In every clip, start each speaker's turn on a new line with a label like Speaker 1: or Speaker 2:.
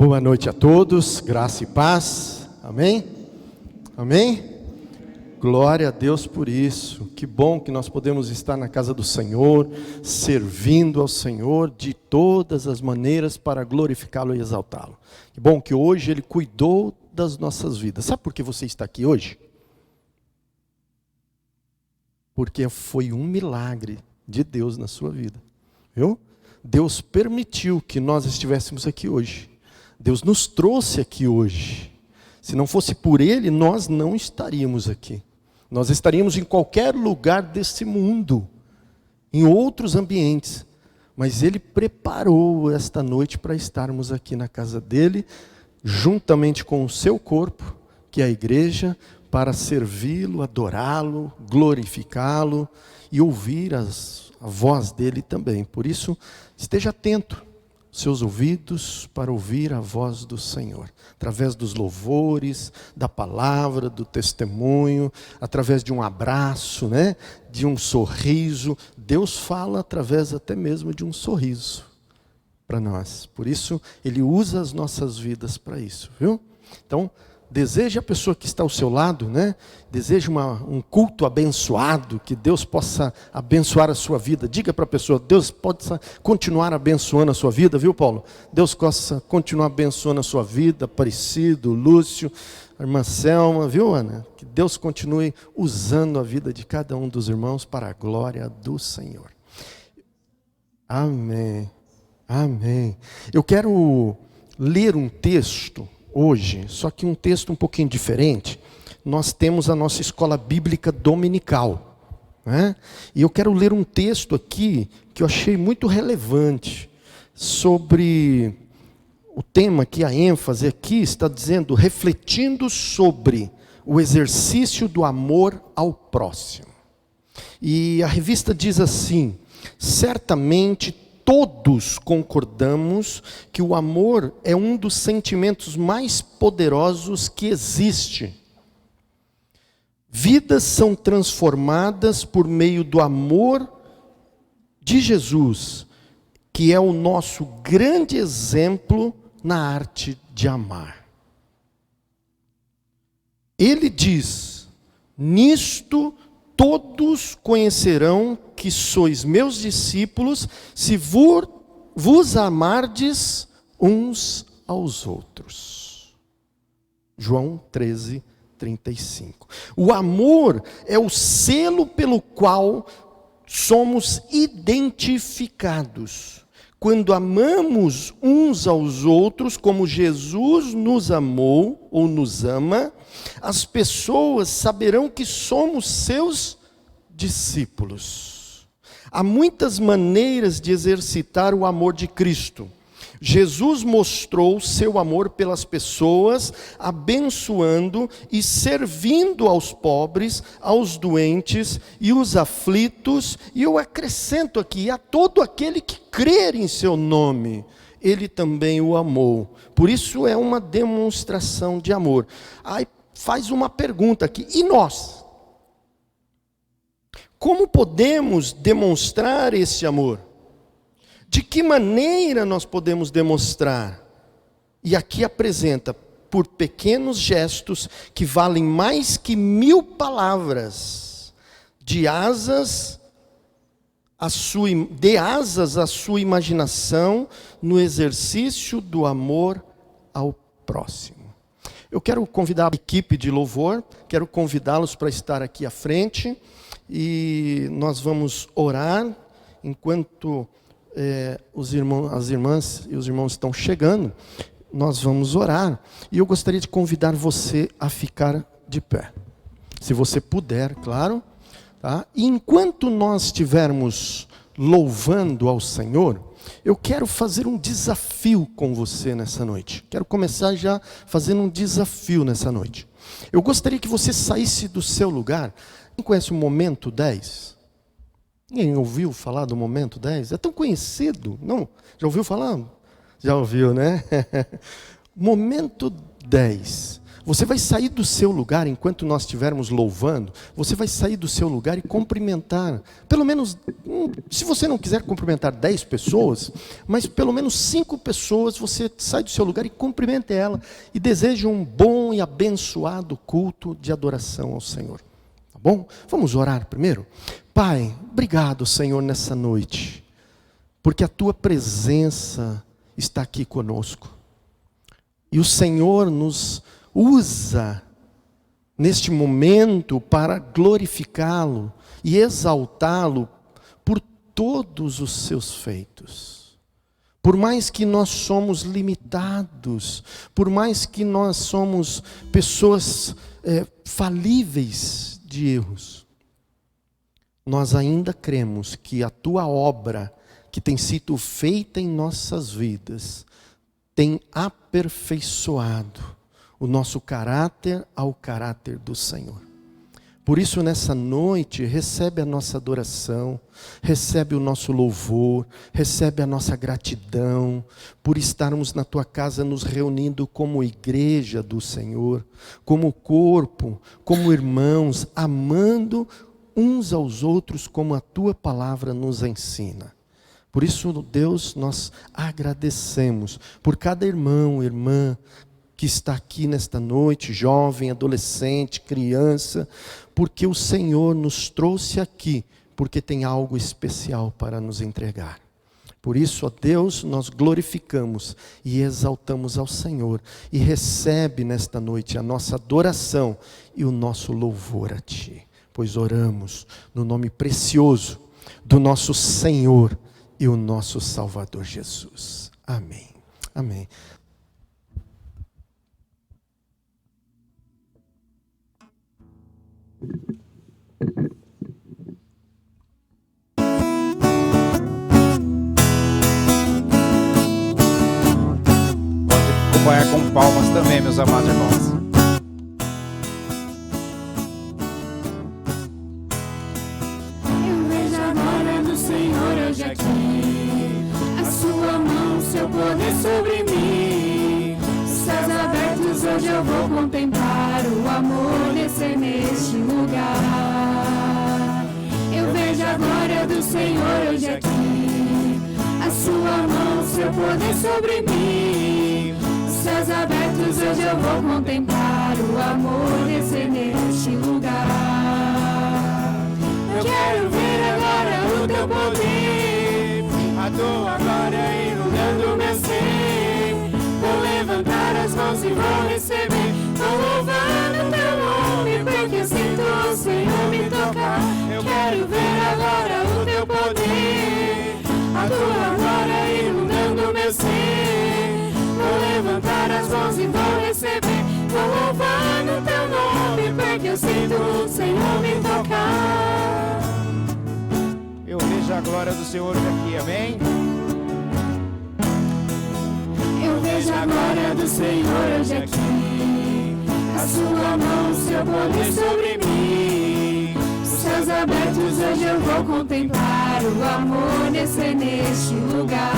Speaker 1: Boa noite a todos, graça e paz, amém? Amém? Glória a Deus por isso, que bom que nós podemos estar na casa do Senhor, servindo ao Senhor de todas as maneiras para glorificá-lo e exaltá-lo. Que bom que hoje Ele cuidou das nossas vidas. Sabe por que você está aqui hoje? Porque foi um milagre de Deus na sua vida, viu? Deus permitiu que nós estivéssemos aqui hoje. Deus nos trouxe aqui hoje. Se não fosse por Ele, nós não estaríamos aqui. Nós estaríamos em qualquer lugar desse mundo, em outros ambientes. Mas Ele preparou esta noite para estarmos aqui na casa dEle, juntamente com o seu corpo, que é a igreja, para servi-lo, adorá-lo, glorificá-lo e ouvir a voz dEle também. Por isso, esteja atento. Seus ouvidos para ouvir a voz do Senhor, através dos louvores, da palavra, do testemunho, através de um abraço, né? De um sorriso. Deus fala através até mesmo de um sorriso para nós. Por isso, Ele usa as nossas vidas para isso, viu? Então, deseja a pessoa que está ao seu lado, né? Deseja um culto abençoado, que Deus possa abençoar a sua vida. Diga para a pessoa, Deus possa continuar abençoando a sua vida, viu, Paulo? Deus possa continuar abençoando a sua vida, Aparecido, Lúcio, a irmã Selma, viu, Ana? Que Deus continue usando a vida de cada um dos irmãos para a glória do Senhor. Amém. Amém. Eu quero ler um texto hoje, só que um texto um pouquinho diferente. Nós temos a nossa escola bíblica dominical, né? E eu quero ler um texto aqui que eu achei muito relevante sobre o tema, que a ênfase aqui está dizendo, refletindo sobre o exercício do amor ao próximo. E a revista diz assim: certamente todos concordamos que o amor é um dos sentimentos mais poderosos que existe. Vidas são transformadas por meio do amor de Jesus, que é o nosso grande exemplo na arte de amar. Ele diz: nisto todos conhecerão que sois meus discípulos, se vos amardes uns aos outros. João 13:35. O amor é o selo pelo qual somos identificados. Quando amamos uns aos outros como Jesus nos amou ou nos ama, as pessoas saberão que somos seus discípulos. Há muitas maneiras de exercitar o amor de Cristo. Jesus mostrou seu amor pelas pessoas, abençoando e servindo aos pobres, aos doentes e os aflitos. E eu acrescento aqui, a todo aquele que crer em seu nome, Ele também o amou. Por isso é uma demonstração de amor. Aí faz uma pergunta aqui, e nós? Como podemos demonstrar esse amor? De que maneira nós podemos demonstrar? E aqui apresenta, por pequenos gestos que valem mais que 1000 palavras, dê asas à sua imaginação no exercício do amor ao próximo. Eu quero convidar a equipe de louvor, quero convidá-los para estar aqui à frente, e nós vamos orar enquanto as irmãs e os irmãos estão chegando. Nós vamos orar, e eu gostaria de convidar você a ficar de pé, se você puder, claro, tá? E enquanto nós estivermos louvando ao Senhor, eu quero fazer um desafio com você nessa noite. Quero começar já fazendo um desafio nessa noite. Eu gostaria que você saísse do seu lugar. Quem conhece o Momento 10? Ninguém ouviu falar do Momento 10? É tão conhecido, não? Já ouviu falar? Já ouviu, né? Momento 10. Você vai sair do seu lugar, enquanto nós estivermos louvando, você vai sair do seu lugar e cumprimentar, pelo menos, se você não quiser cumprimentar 10 pessoas, mas pelo menos 5 pessoas, você sai do seu lugar e cumprimente ela, e deseja um bom e abençoado culto de adoração ao Senhor. Tá bom? Vamos orar primeiro? Pai, obrigado, Senhor, nessa noite, porque a Tua presença está aqui conosco. E o Senhor nos usa neste momento para glorificá-lo e exaltá-lo por todos os seus feitos. Por mais que nós somos limitados, por mais que nós somos pessoas falíveis de erros, nós ainda cremos que a Tua obra que tem sido feita em nossas vidas tem aperfeiçoado o nosso caráter ao caráter do Senhor. Por isso, nessa noite, recebe a nossa adoração, recebe o nosso louvor, recebe a nossa gratidão por estarmos na Tua casa nos reunindo como igreja do Senhor, como corpo, como irmãos, amando uns aos outros como a Tua palavra nos ensina. Por isso, Deus, nós agradecemos por cada irmão, irmã, que está aqui nesta noite, jovem, adolescente, criança, porque o Senhor nos trouxe aqui, porque tem algo especial para nos entregar. Por isso, ó Deus, nós glorificamos e exaltamos ao Senhor, e recebe nesta noite a nossa adoração e o nosso louvor a Ti, pois oramos no nome precioso do nosso Senhor e o nosso Salvador Jesus. Amém. Amém.
Speaker 2: Pode acompanhar com palmas também, meus amados irmãos.
Speaker 3: Eu vejo a glória do Senhor hoje aqui, a sua mão, seu poder sobre mim. Céus abertos, hoje eu vou contemplar o amor descer neste lugar. Eu vejo a glória do Senhor hoje aqui, a sua mão, seu poder sobre mim. Céus abertos, hoje eu vou contemplar o amor descer neste lugar. Eu quero ver agora o teu poder, a tua glória inundando meu ser. Vou levantar as mãos e vou receber, vou louvar o teu nome, porque eu sinto o Senhor me tocar. Eu quero ver agora o teu poder, a tua glória inundando meu ser. Vou levantar as mãos e vou receber, vou louvar o teu nome, porque eu sinto o Senhor me tocar.
Speaker 2: Eu vejo a glória do Senhor aqui, amém?
Speaker 3: Eu vejo a glória do Senhor hoje aqui, a sua mão, seu poder sobre mim. Céus abertos, hoje eu vou contemplar o amor descer neste lugar.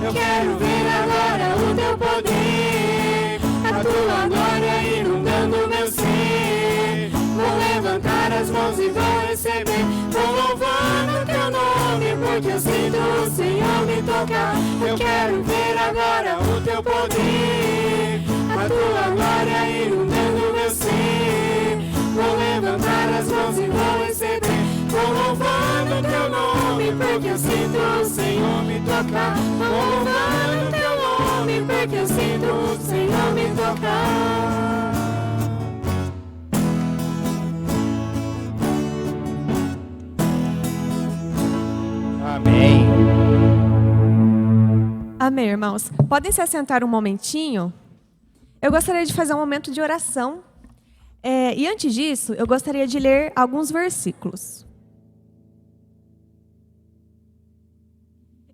Speaker 3: Eu quero ver agora o teu poder, a tua glória inundando meu ser. Vou levantar as mãos e vou receber, vou louvar o teu nome, porque eu sinto o Senhor me tocar. Eu quero ver agora o teu poder, a tua glória inundando meu ser. Vou levantar as mãos e vou receber, vou louvar o teu nome, porque eu sinto o Senhor me tocar. Vou louvar o teu nome, porque eu sinto o Senhor me tocar.
Speaker 2: Amém.
Speaker 4: Amém, irmãos. Podem se assentar um momentinho? Eu gostaria de fazer um momento de oração. E antes disso, eu gostaria de ler alguns versículos.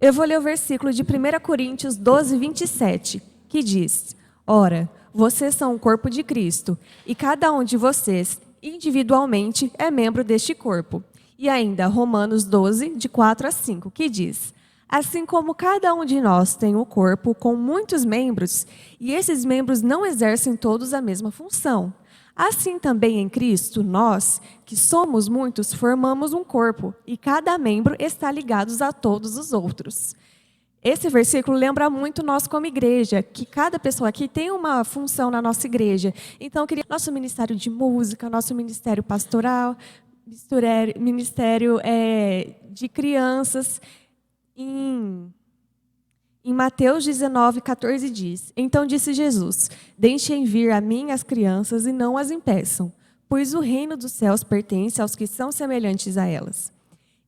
Speaker 4: Eu vou ler o versículo de 1 Coríntios 12, 27, que diz: Ora, vocês são o corpo de Cristo, e cada um de vocês, individualmente, é membro deste corpo. E ainda Romanos 12, de 4 a 5, que diz: Assim como cada um de nós tem um corpo com muitos membros, e esses membros não exercem todos a mesma função. Assim também em Cristo, nós, que somos muitos, formamos um corpo, e cada membro está ligado a todos os outros. Esse versículo lembra muito nós como igreja, que cada pessoa aqui tem uma função na nossa igreja. Então, eu queria nosso ministério de música, nosso ministério pastoral, ministério de crianças. Em Mateus 19, 14 diz: Então disse Jesus, deixem vir a mim as crianças e não as impeçam, pois o reino dos céus pertence aos que são semelhantes a elas.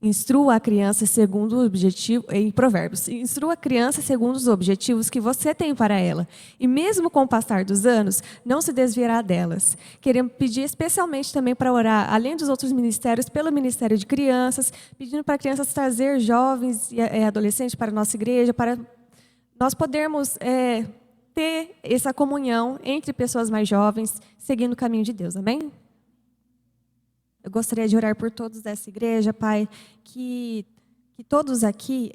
Speaker 4: Instrua a criança segundo o objetivo, em Provérbios, instrua a criança segundo os objetivos que você tem para ela, e mesmo com o passar dos anos, não se desviará delas. Queremos pedir especialmente também para orar, além dos outros ministérios, pelo Ministério de Crianças, pedindo para crianças trazer jovens e adolescentes para a nossa igreja, para nós podermos ter essa comunhão entre pessoas mais jovens, seguindo o caminho de Deus. Amém? Eu gostaria de orar por todos dessa igreja, Pai, que todos aqui,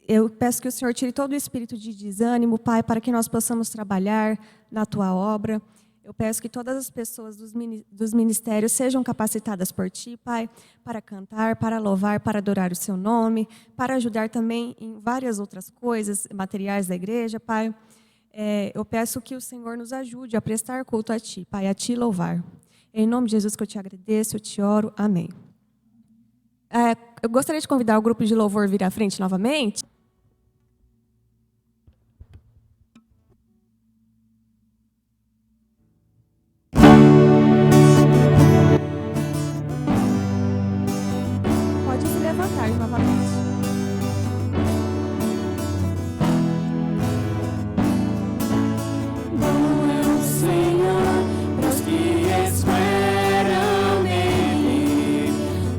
Speaker 4: eu peço que o Senhor tire todo o espírito de desânimo, Pai, para que nós possamos trabalhar na Tua obra. Eu peço que todas as pessoas dos ministérios sejam capacitadas por Ti, Pai, para cantar, para louvar, para adorar o Seu nome, para ajudar também em várias outras coisas, materiais da igreja, Pai. Eu peço que o Senhor nos ajude a prestar culto a Ti, Pai, a Te louvar. Em nome de Jesus que eu te agradeço, eu te oro. Amém. Eu gostaria de convidar o grupo de louvor a vir à frente novamente. Pode se levantar novamente.
Speaker 3: Bom é o Senhor para os que esperam nele.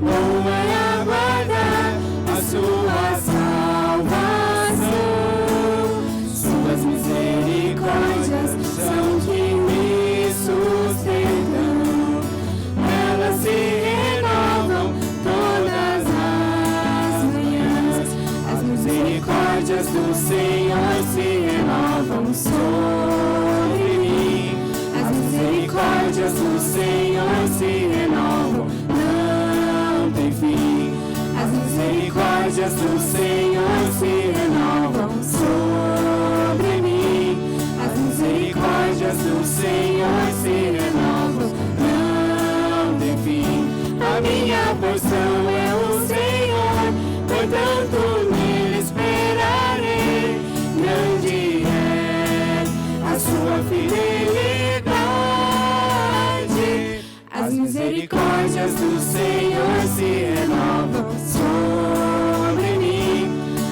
Speaker 3: Bom é aguardar a sua salvação. Suas misericórdias são que me sustentam. Elas se renovam todas as manhãs. As misericórdias do Senhor se renovam sobre mim. As misericórdias do Senhor se renovam, não tem fim. As misericórdias do Senhor se renovam sobre mim. As misericórdias do Senhor se renovam, não tem fim. A minha porção é o Senhor, portanto nele esperarei. Grande é a sua fidelidade. As misericórdias do Senhor se renovam sobre mim.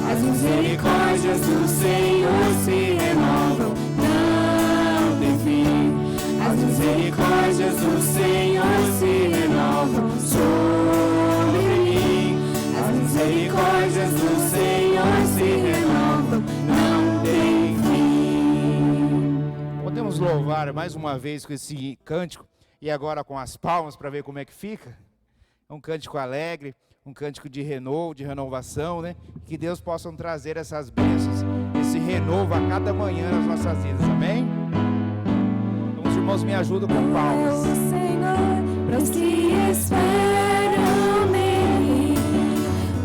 Speaker 3: As misericórdias do Senhor se renovam, não tem fim. As misericórdias do Senhor se renovam sobre mim. As misericórdias do Senhor se renovam, não tem fim.
Speaker 2: Podemos louvar mais uma vez com esse cântico e agora com as palmas para ver como é que fica? É um cântico alegre, um cântico de renovo, de renovação, né? Que Deus possa trazer essas bênçãos, esse renovo a cada manhã nas nossas vidas, amém? Então os irmãos me ajudam com palmas.
Speaker 3: É o Senhor para os que esperam nele.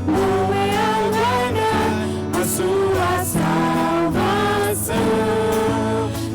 Speaker 3: Bom é aguardar a sua salvação.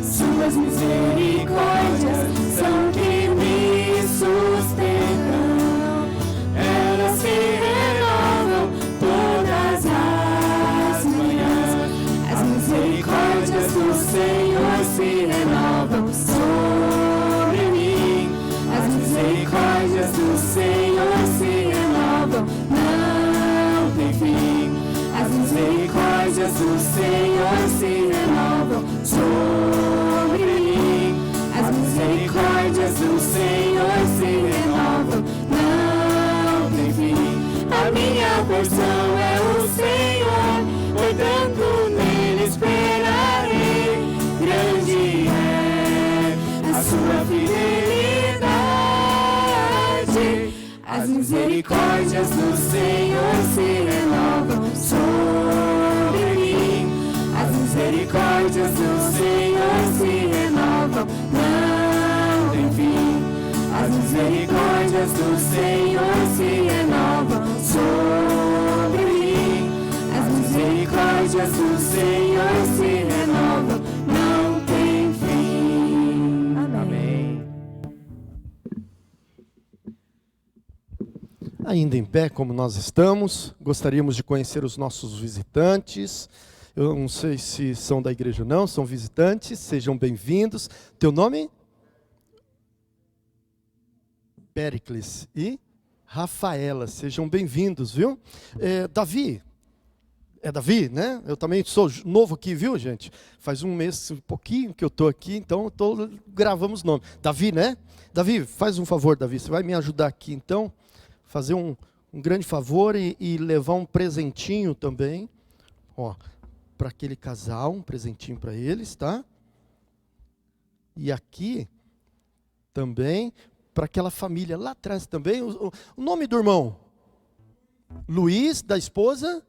Speaker 3: Suas misericórdias são que me sustentam. Elas se renovam todas as manhãs. As misericórdias do Senhor se renovam sobre mim. As misericórdias do Senhor se renovam, não tem fim. As misericórdias do Senhor se renovam sobre mim. As misericórdias do Senhor se renovam, não tem fim. A minha porção é o Senhor, portanto nele esperarei. Grande é a sua fidelidade. As misericórdias do Senhor se renovam sobre mim. As misericórdias do Senhor se renovam, não tem fim. As misericórdias do Senhor se renovam sobre mim. As misericórdias do Senhor se renovam, não tem fim.
Speaker 2: Amém.
Speaker 1: Ainda em pé, como nós estamos, gostaríamos de conhecer os nossos visitantes. Eu não sei se são da igreja ou não, são visitantes, sejam bem-vindos. Teu nome? Péricles e Rafaela, sejam bem-vindos, viu? Davi, é Davi, né? Eu também sou novo aqui, viu, gente? Faz um mês, um pouquinho que eu estou aqui, então gravamos nome. Davi, né? Davi, faz um favor, Davi, você vai me ajudar aqui, então, fazer um grande favor e levar um presentinho também, ó, para aquele casal, um presentinho para eles, tá? E aqui também para aquela família lá atrás também. O nome do irmão? Luiz, da esposa?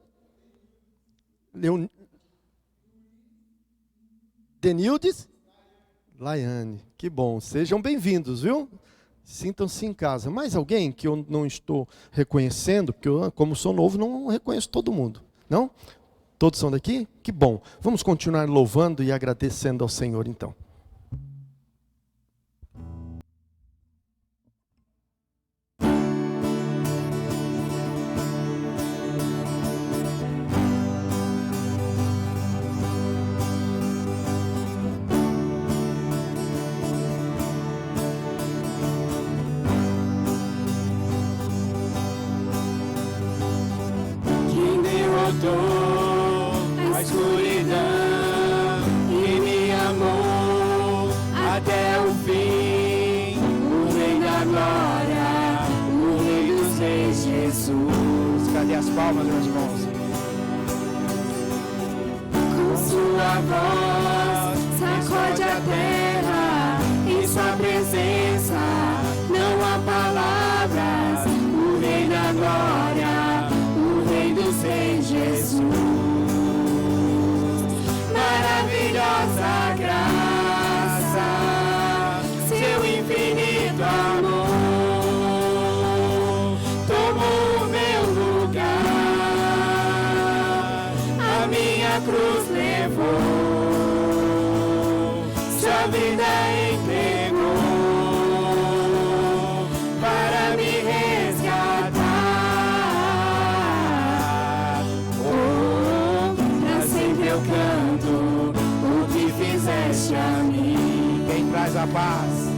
Speaker 1: Denildes? Laiane. Que bom, sejam bem-vindos, viu? Sintam-se em casa. Mais alguém que eu não estou reconhecendo, porque eu, como sou novo, não reconheço todo mundo. Não? Todos são daqui? Que bom. Vamos continuar louvando e agradecendo ao Senhor, então.
Speaker 3: A escuridão e me amou até o fim. O Rei da Glória, o Rei dos Reis, Jesus.
Speaker 2: Cadê as palmas, meus irmãos?
Speaker 3: Com sua voz sacode a terra, em sua presença não há palavras. O Rei da Glória, o Rei dos Reis, Jesus. Maravilhosa graça, seu infinito amor tomou o meu lugar, a minha cruz levou, sua vida entregou para me resgatar. Pra sempre eu canto o que fizeste a mim.
Speaker 2: Quem traz a paz?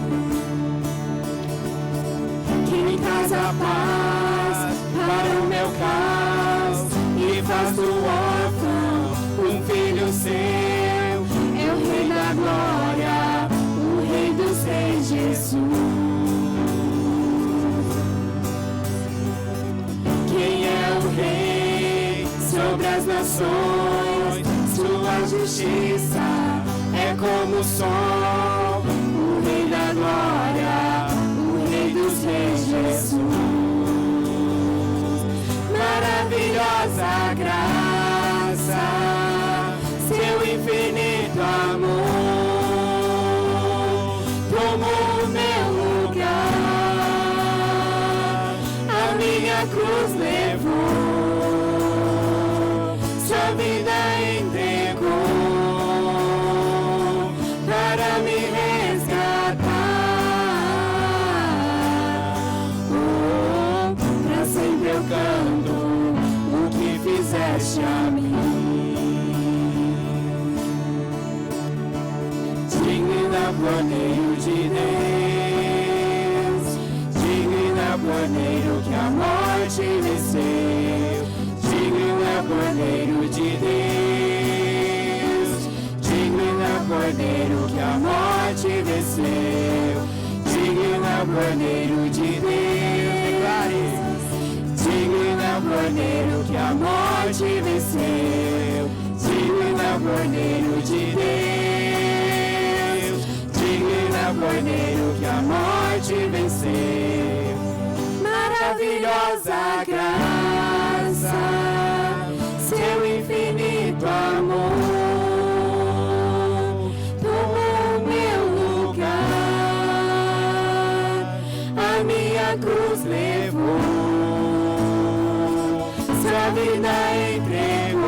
Speaker 3: Quem traz a paz para o meu caos e faz do órfão um filho seu. É o Rei da Glória, o Rei dos Reis, Jesus. Quem é o Rei sobre as nações? Sua justiça é como o sol. O Rei da Glória, o Rei dos Reis, Jesus. Maravilhosa graça, seu infinito amor tomou o meu lugar, a minha cruz levou, sua vida entregou para me resgatar. Pra sempre eu canto o que fizeste a mim. Digno da Cordeiro de Deus, digno da Cordeiro que a morte venceu. Digno da Cordeiro de Deus, digno da Cordeiro que a morte venceu. Digno da Cordeiro de Deus, declare. Digno da Cordeiro que a morte venceu. Digno da Cordeiro de Deus, digno da Cordeiro que a morte venceu. maravilhosa graça, seu infinito amor, tomou meu lugar, a minha cruz levou, sua vida entregou,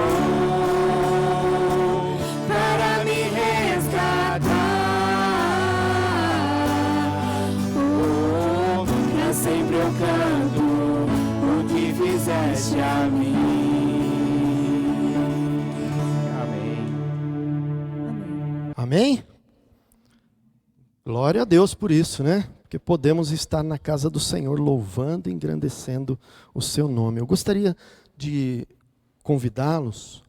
Speaker 3: para me resgatar. Oh, pra sempre eu canto o que fizeste a mim.
Speaker 1: Amém? Glória a Deus por isso, né? Porque podemos estar na casa do Senhor louvando e engrandecendo o seu nome. Eu gostaria de convidá-los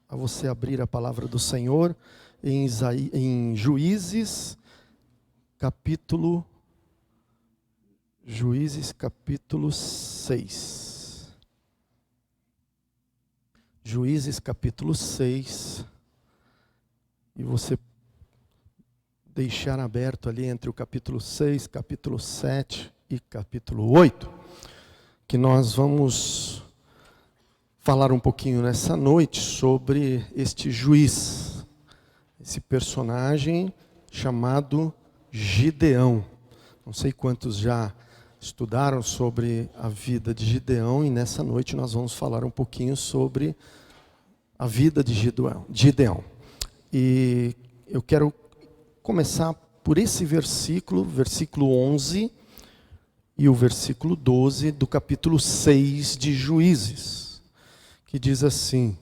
Speaker 1: a você abrir a palavra do Senhor em Juízes, capítulo 6. Juízes, capítulo 6. E você deixar aberto ali entre o capítulo 6, capítulo 7 e capítulo 8, que nós vamos falar um pouquinho nessa noite sobre este juiz, esse personagem chamado Gideão. Não sei quantos já estudaram sobre a vida de Gideão, e nessa noite nós vamos falar um pouquinho sobre a vida de Gideão. E eu quero começar por esse versículo 11 e o versículo 12 do capítulo 6 de Juízes, que diz assim: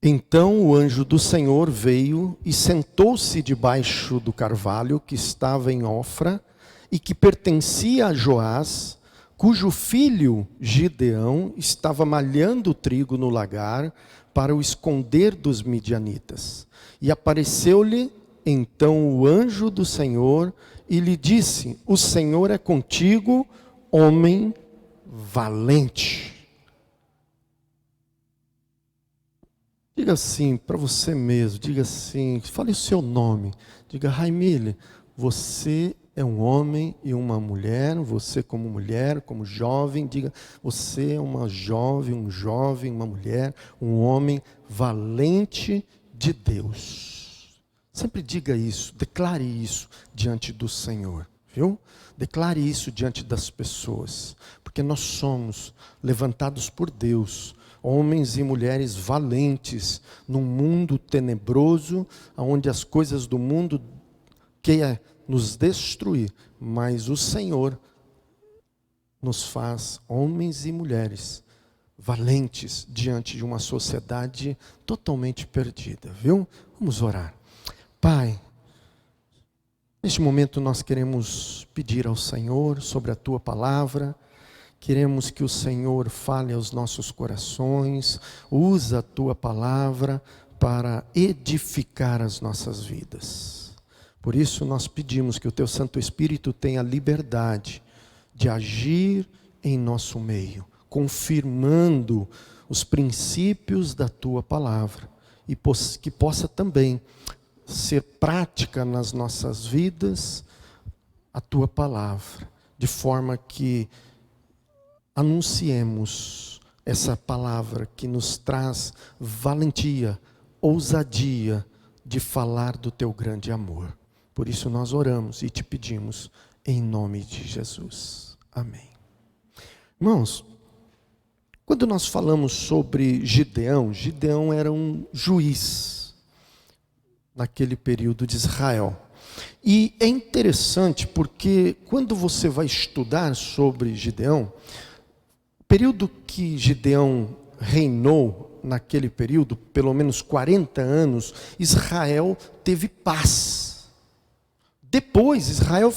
Speaker 1: Então o anjo do Senhor veio e sentou-se debaixo do carvalho que estava em Ofra e que pertencia a Joás, cujo filho Gideão estava malhando trigo no lagar para o esconder dos midianitas. E apareceu-lhe então o anjo do Senhor e lhe disse: O Senhor é contigo, homem valente. Diga assim para você mesmo, diga assim, fale o seu nome. Diga: Raimile, você é um homem e uma mulher, você como mulher, como jovem, diga: você é uma jovem, um jovem, uma mulher, um homem valente de Deus. Sempre diga isso, declare isso diante do Senhor, viu? Declare isso diante das pessoas, porque nós somos levantados por Deus, homens e mulheres valentes, num mundo tenebroso, onde as coisas do mundo querem nos destruir, mas o Senhor nos faz homens e mulheres valentes diante de uma sociedade totalmente perdida, viu? Vamos orar. Pai, neste momento nós queremos pedir ao Senhor sobre a Tua palavra, queremos que o Senhor fale aos nossos corações, usa a Tua palavra para edificar as nossas vidas. Por isso nós pedimos que o Teu Santo Espírito tenha liberdade de agir em nosso meio, confirmando os princípios da Tua palavra, e que possa também ser prática nas nossas vidas a Tua palavra, de forma que anunciemos essa palavra que nos traz valentia, ousadia de falar do Teu grande amor. Por isso nós oramos e te pedimos em nome de Jesus. Amém. Irmãos, quando nós falamos sobre Gideão, Gideão era um juiz naquele período de Israel. E é interessante porque quando você vai estudar sobre Gideão, o período que Gideão reinou, naquele período, pelo menos 40 anos, Israel teve paz. Depois Israel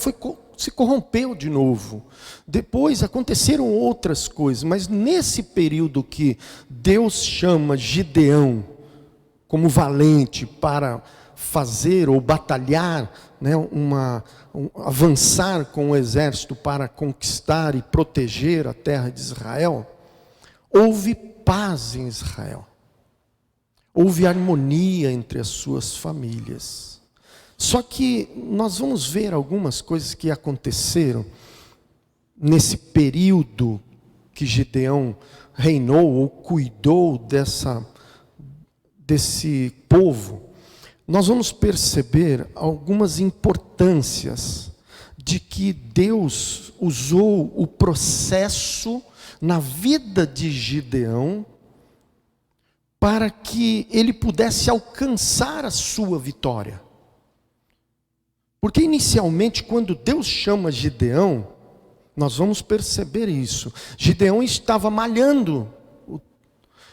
Speaker 1: se corrompeu de novo. Depois aconteceram outras coisas, mas nesse período que Deus chama Gideão como valente para fazer ou batalhar, né, avançar com o exército para conquistar e proteger a terra de Israel, houve paz em Israel. Houve harmonia entre as suas famílias. Só que nós vamos ver algumas coisas que aconteceram nesse período que Gideão reinou ou cuidou desse povo, nós vamos perceber algumas importâncias de que Deus usou o processo na vida de Gideão para que ele pudesse alcançar a sua vitória. Porque inicialmente, quando Deus chama Gideão, nós vamos perceber isso. Gideão estava malhando.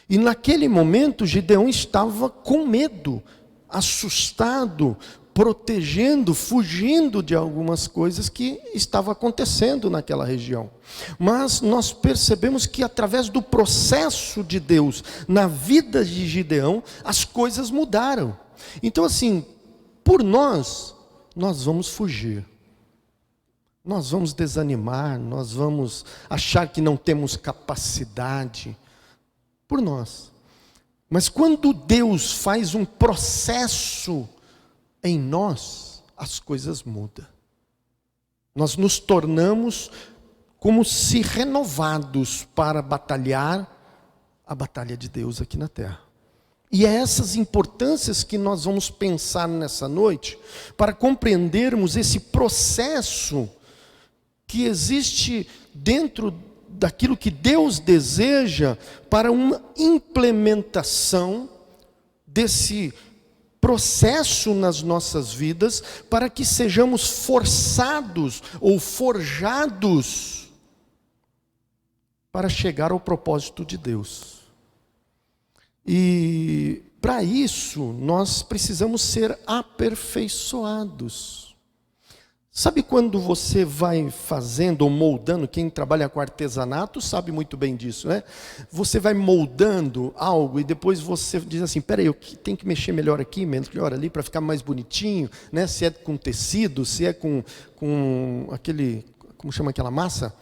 Speaker 1: E naquele momento, Gideão estava com medo, assustado, protegendo, fugindo de algumas coisas que estavam acontecendo naquela região. Mas nós percebemos que através do processo de Deus na vida de Gideão, as coisas mudaram. Então assim, por nós vamos fugir. Nós vamos desanimar, nós vamos achar que não temos capacidade. Por nós. Mas quando Deus faz um processo em nós, as coisas mudam. Nós nos tornamos como se renovados para batalhar a batalha de Deus aqui na terra. E é essas importâncias que nós vamos pensar nessa noite, para compreendermos esse processo que existe dentro daquilo que Deus deseja para uma implementação desse processo nas nossas vidas, para que sejamos forçados ou forjados para chegar ao propósito de Deus. E para isso nós precisamos ser aperfeiçoados. Sabe quando você vai fazendo ou moldando, quem trabalha com artesanato sabe muito bem disso, né? Você vai moldando algo e depois você diz assim, peraí, eu tenho que mexer melhor aqui, melhor ali, para ficar mais bonitinho, né? Se é com tecido, se é com aquele, como chama aquela massa?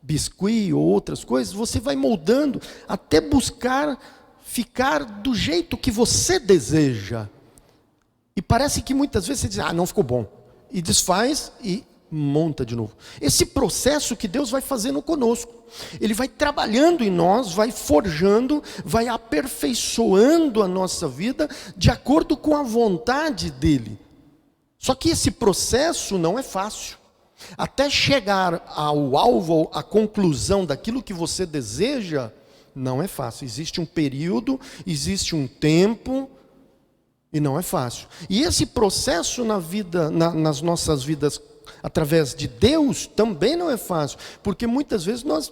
Speaker 1: Biscuit ou outras coisas, você vai moldando até buscar ficar do jeito que você deseja. E parece que muitas vezes você diz, não ficou bom. E desfaz e monta de novo. Esse processo que Deus vai fazendo conosco. Ele vai trabalhando em nós, vai forjando, vai aperfeiçoando a nossa vida de acordo com a vontade dEle. Só que esse processo não é fácil. Até chegar ao alvo, à conclusão daquilo que você deseja, não é fácil. Existe um período, existe um tempo, e não é fácil. E esse processo na vida, nas nossas vidas, através de Deus, também não é fácil. Porque muitas vezes nós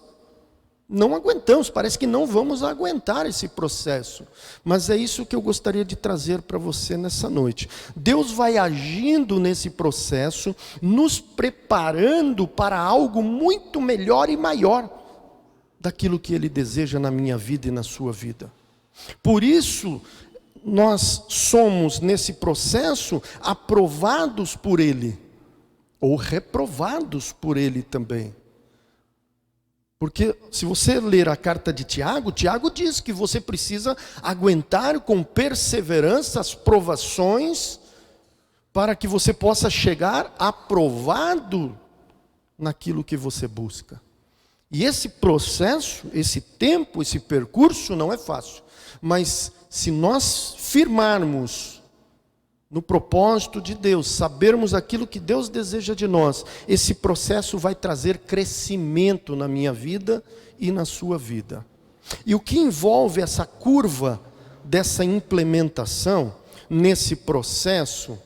Speaker 1: não aguentamos, parece que não vamos aguentar esse processo. Mas é isso que eu gostaria de trazer para você nessa noite. Deus vai agindo nesse processo, nos preparando para algo muito melhor e maior daquilo que Ele deseja na minha vida e na sua vida. Por isso, nós somos nesse processo aprovados por Ele, ou reprovados por Ele também. Porque se você ler a carta de Tiago, Tiago diz que você precisa aguentar com perseverança as provações, para que você possa chegar aprovado naquilo que você busca. E esse processo, esse tempo, esse percurso não é fácil. Mas se nós firmarmos no propósito de Deus, sabermos aquilo que Deus deseja de nós, esse processo vai trazer crescimento na minha vida e na sua vida. E o que envolve essa curva dessa implementação, nesse processo,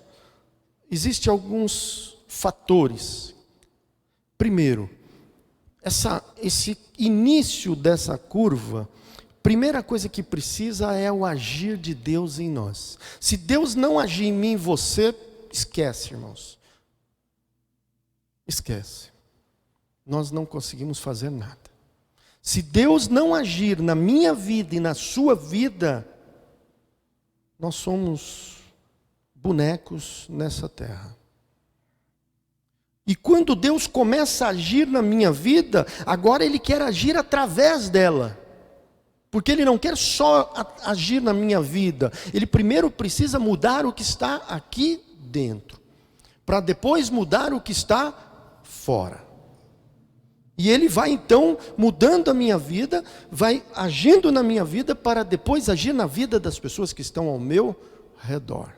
Speaker 1: existem alguns fatores. Primeiro, esse início dessa curva, primeira coisa que precisa é o agir de Deus em nós. Se Deus não agir em mim e você, esquece, irmãos. Esquece. Nós não conseguimos fazer nada. Se Deus não agir na minha vida e na sua vida, nós somos bonecos nessa terra. E quando Deus começa a agir na minha vida, agora Ele quer agir através dela. Porque Ele não quer só agir na minha vida. Ele primeiro precisa mudar o que está aqui dentro, para depois mudar o que está fora. E Ele vai então mudando a minha vida, vai agindo na minha vida para depois agir na vida das pessoas que estão ao meu redor.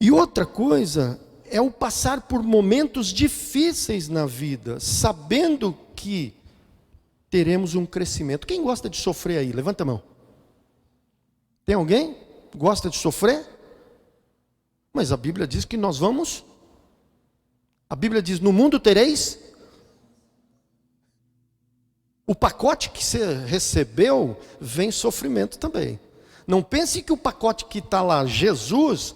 Speaker 1: E outra coisa é o passar por momentos difíceis na vida, sabendo que teremos um crescimento. Quem gosta de sofrer aí? Levanta a mão. Tem alguém que gosta de sofrer? Mas a Bíblia diz que nós vamos... A Bíblia diz, no mundo tereis... O pacote que você recebeu, vem sofrimento também. Não pense que o pacote que está lá, Jesus,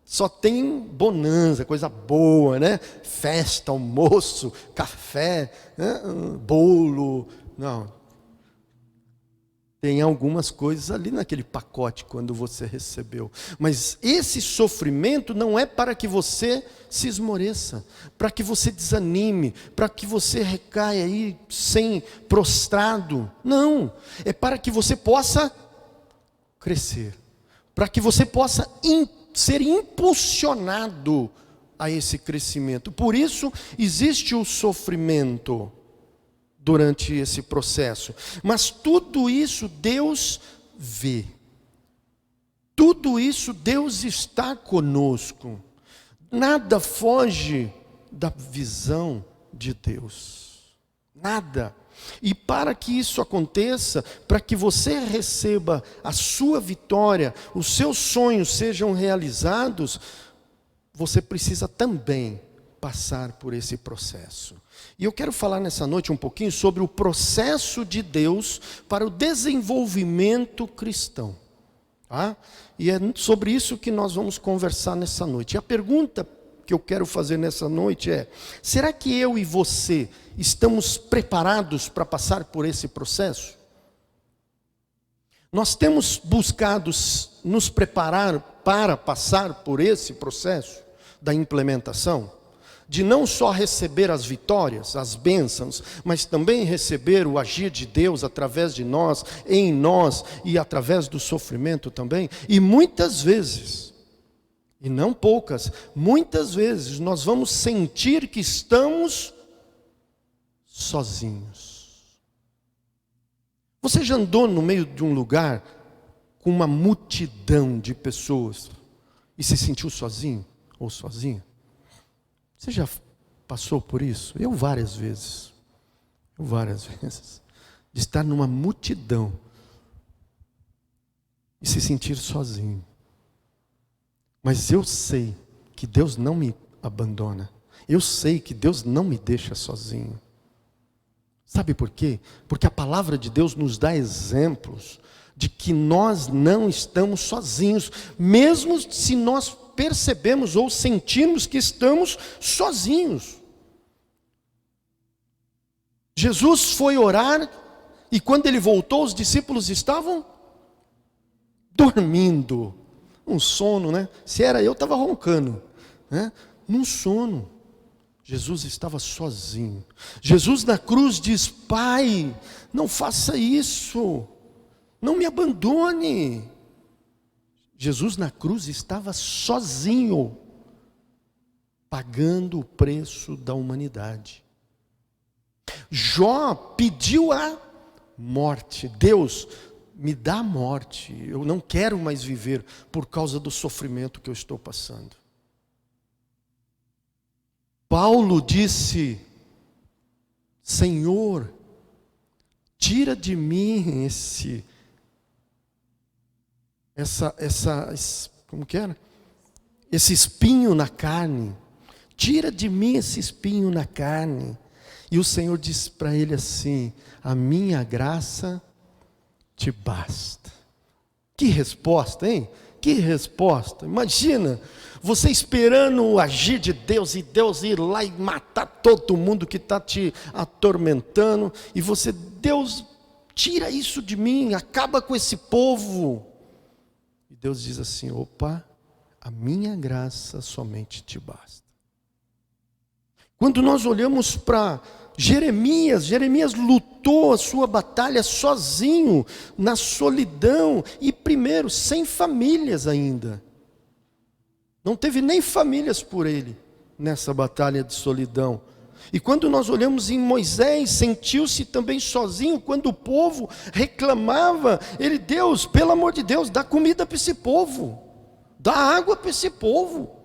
Speaker 1: só tem bonança, coisa boa, né? Festa, almoço, café, né? Bolo. Não. Tem algumas coisas ali naquele pacote quando você recebeu. Mas esse sofrimento não é para que você se esmoreça, para que você desanime, para que você recaia aí prostrado. Não, é para que você possa crescer, para que você possa ser impulsionado a esse crescimento. Por isso existe o sofrimento durante esse processo. Mas tudo isso Deus vê. Tudo isso Deus está conosco. Nada foge da visão de Deus. Nada. E para que isso aconteça, para que você receba a sua vitória, os seus sonhos sejam realizados, você precisa também passar por esse processo. E eu quero falar nessa noite um pouquinho sobre o processo de Deus para o desenvolvimento cristão. Tá? E é sobre isso que nós vamos conversar nessa noite. E a pergunta que eu quero fazer nessa noite é: será que eu e você estamos preparados para passar por esse processo? Nós temos buscado nos preparar para passar por esse processo da implementação? De não só receber as vitórias, as bênçãos, mas também receber o agir de Deus através de nós, em nós e através do sofrimento também. E muitas vezes, e não poucas, muitas vezes nós vamos sentir que estamos sozinhos. Você já andou no meio de um lugar com uma multidão de pessoas e se sentiu sozinho ou sozinha? Você já passou por isso? Eu várias vezes. De estar numa multidão e se sentir sozinho. Mas eu sei que Deus não me abandona. Eu sei que Deus não me deixa sozinho. Sabe por quê? Porque a palavra de Deus nos dá exemplos de que nós não estamos sozinhos, mesmo se nós percebemos ou sentimos que estamos sozinhos. Jesus foi orar e quando ele voltou, os discípulos estavam dormindo. Um sono, né? Se era eu, estava roncando, né? Num sono. Jesus estava sozinho. Jesus na cruz diz: Pai, não faça isso, não me abandone. Jesus na cruz estava sozinho, pagando o preço da humanidade. Jó pediu a morte. Deus, me dá a morte. Eu não quero mais viver por causa do sofrimento que eu estou passando. Paulo disse: Senhor, tira de mim como que era? Esse espinho na carne. Tira de mim esse espinho na carne. E o Senhor disse para ele assim: a minha graça te basta. Que resposta, hein? Que resposta. Imagina, você esperando o agir de Deus e Deus ir lá e matar todo mundo que está te atormentando. E você: Deus, tira isso de mim, acaba com esse povo. E Deus diz assim: opa, a minha graça somente te basta. Quando nós olhamos para Jeremias lutou a sua batalha sozinho, na solidão, e primeiro, sem famílias ainda. Não teve nem famílias por ele, nessa batalha de solidão. E quando nós olhamos em Moisés, sentiu-se também sozinho, quando o povo reclamava, ele, Deus, pelo amor de Deus, dá comida para esse povo, dá água para esse povo.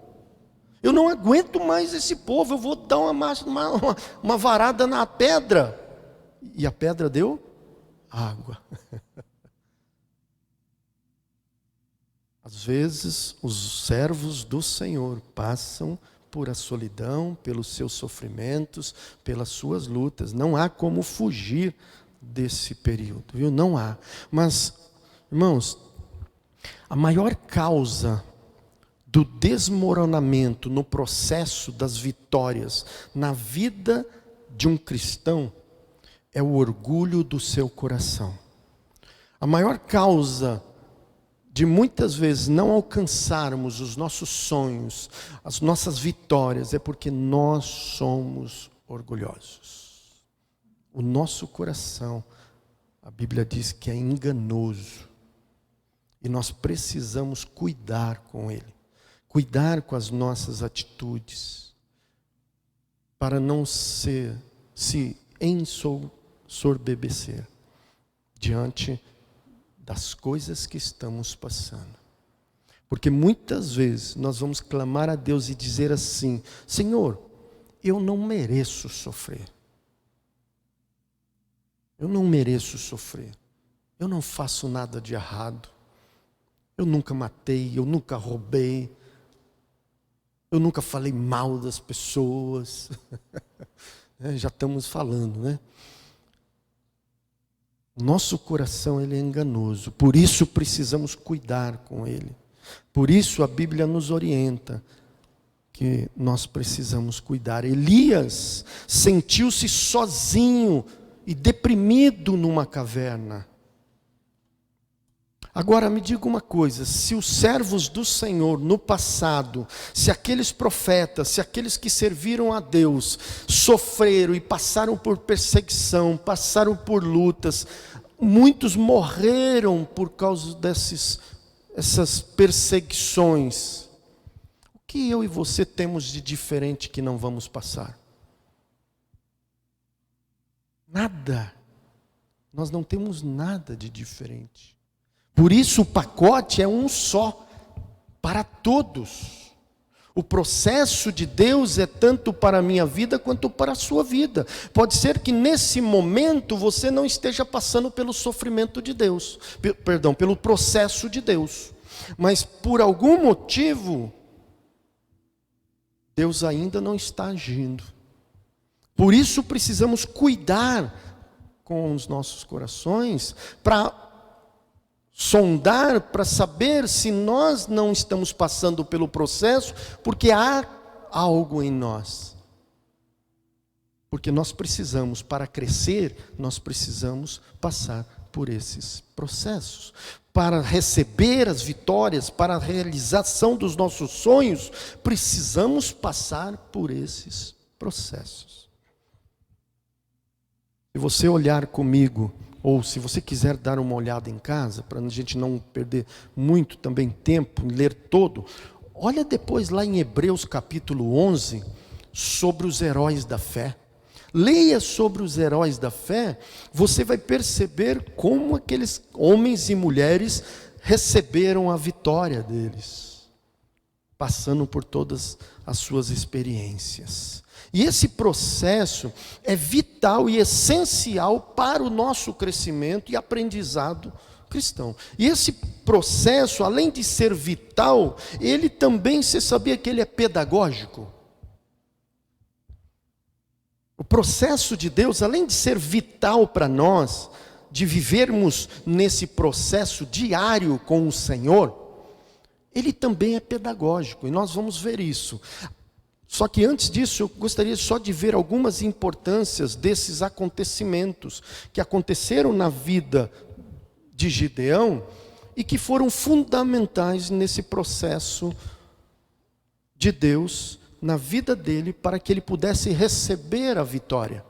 Speaker 1: Eu não aguento mais esse povo, eu vou dar uma varada na pedra. E a pedra deu água. Às vezes, os servos do Senhor passam por a solidão, pelos seus sofrimentos, pelas suas lutas. Não há como fugir desse período, viu? Não há. Mas, irmãos, a maior causa do desmoronamento no processo das vitórias na vida de um cristão é o orgulho do seu coração. A maior causa de muitas vezes não alcançarmos os nossos sonhos, as nossas vitórias, é porque nós somos orgulhosos. O nosso coração, a Bíblia diz que é enganoso. E nós precisamos cuidar com ele. Cuidar com as nossas atitudes. Para não se ensorbebecer diante das coisas que estamos passando. Porque muitas vezes nós vamos clamar a Deus e dizer assim: Senhor, eu não mereço sofrer. Eu não mereço sofrer. Eu não faço nada de errado. Eu nunca matei, eu nunca roubei. Eu nunca falei mal das pessoas. Já estamos falando, né? Nosso coração, ele é enganoso. Por isso precisamos cuidar com ele. Por isso a Bíblia nos orienta que nós precisamos cuidar. Elias sentiu-se sozinho e deprimido numa caverna. Agora me diga uma coisa, se os servos do Senhor no passado, se aqueles profetas, se aqueles que serviram a Deus, sofreram e passaram por perseguição, passaram por lutas, muitos morreram por causa essas perseguições, o que eu e você temos de diferente que não vamos passar? Nada. Nós não temos nada de diferente. Por isso o pacote é um só, para todos. O processo de Deus é tanto para a minha vida quanto para a sua vida. Pode ser que nesse momento você não esteja passando pelo sofrimento de Deus, pelo processo de Deus. Mas por algum motivo, Deus ainda não está agindo. Por isso precisamos cuidar com os nossos corações, para sondar, para saber se nós não estamos passando pelo processo, porque há algo em nós. Porque nós precisamos, para crescer, nós precisamos passar por esses processos. Para receber as vitórias, para a realização dos nossos sonhos, precisamos passar por esses processos. Se você olhar comigo, ou se você quiser dar uma olhada em casa, para a gente não perder muito também tempo em ler todo, olha depois lá em Hebreus capítulo 11, sobre os heróis da fé. Leia sobre os heróis da fé, você vai perceber como aqueles homens e mulheres receberam a vitória deles, passando por todas as suas experiências. E esse processo é vital e essencial para o nosso crescimento e aprendizado cristão. E esse processo, além de ser vital, ele também, você sabia que ele é pedagógico? O processo de Deus, além de ser vital para nós, de vivermos nesse processo diário com o Senhor, ele também é pedagógico, e nós vamos ver isso. Só que antes disso, eu gostaria só de ver algumas importâncias desses acontecimentos que aconteceram na vida de Gideão e que foram fundamentais nesse processo de Deus na vida dele, para que ele pudesse receber a vitória,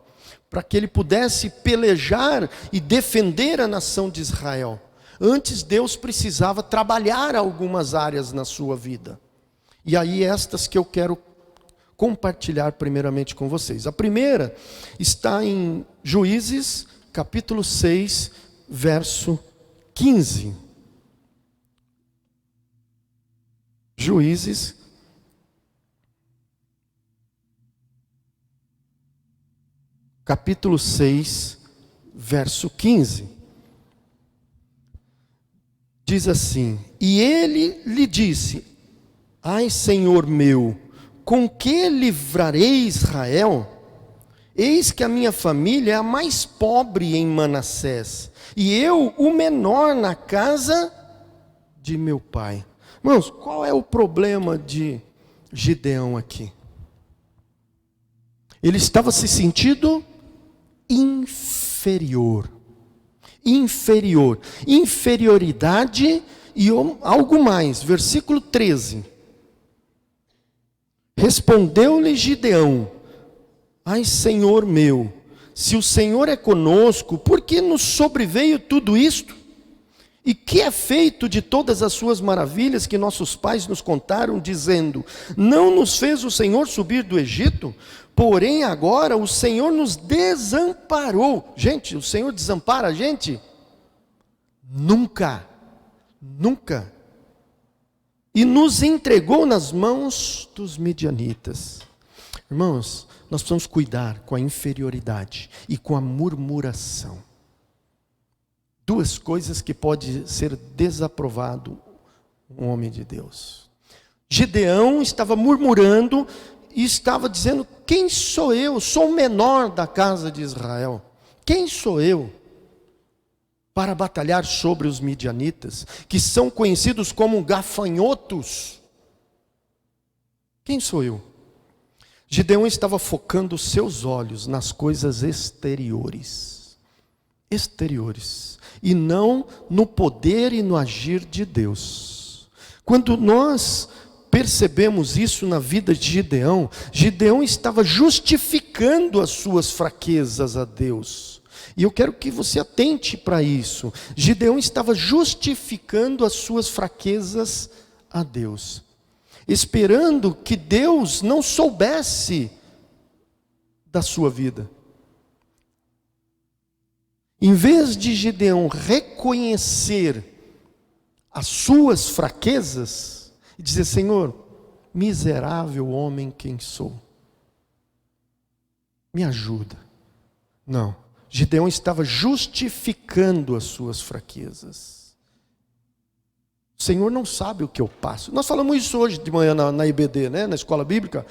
Speaker 1: para que ele pudesse pelejar e defender a nação de Israel. Antes, Deus precisava trabalhar algumas áreas na sua vida. E aí estas que eu quero compartilhar primeiramente com vocês. A primeira está em Juízes, capítulo 6, verso 15. Juízes, capítulo 6, verso 15. Diz assim: e ele lhe disse: ai, Senhor meu, com que livrarei Israel? Eis que a minha família é a mais pobre em Manassés, e eu o menor na casa de meu pai. Irmãos, qual é o problema de Gideão aqui? Ele estava se sentindo inferior. Inferioridade e algo mais. Versículo 13. Respondeu-lhe Gideão: ai, Senhor meu, se o Senhor é conosco, por que nos sobreveio tudo isto? E que é feito de todas as suas maravilhas que nossos pais nos contaram, dizendo: não nos fez o Senhor subir do Egito? Porém agora o Senhor nos desamparou. Gente, o Senhor desampara a gente? Nunca. Nunca. E nos entregou nas mãos dos midianitas. Irmãos, nós precisamos cuidar com a inferioridade e com a murmuração. Duas coisas que pode ser desaprovado um homem de Deus. Gideão estava murmurando e estava dizendo: quem sou eu? Sou o menor da casa de Israel. Quem sou eu para batalhar sobre os midianitas, que são conhecidos como gafanhotos? Quem sou eu? Gideão estava focando os seus olhos nas coisas exteriores. E não no poder e no agir de Deus. Quando nós percebemos isso na vida de Gideão, Gideão estava justificando as suas fraquezas a Deus. E eu quero que você atente para isso. Gideão estava justificando as suas fraquezas a Deus, esperando que Deus não soubesse da sua vida. Em vez de Gideão reconhecer as suas fraquezas e dizer: Senhor, miserável homem quem sou, me ajuda. Não, Gideão estava justificando as suas fraquezas. O Senhor não sabe o que eu passo. Nós falamos isso hoje de manhã na IBD, né? Na escola bíblica.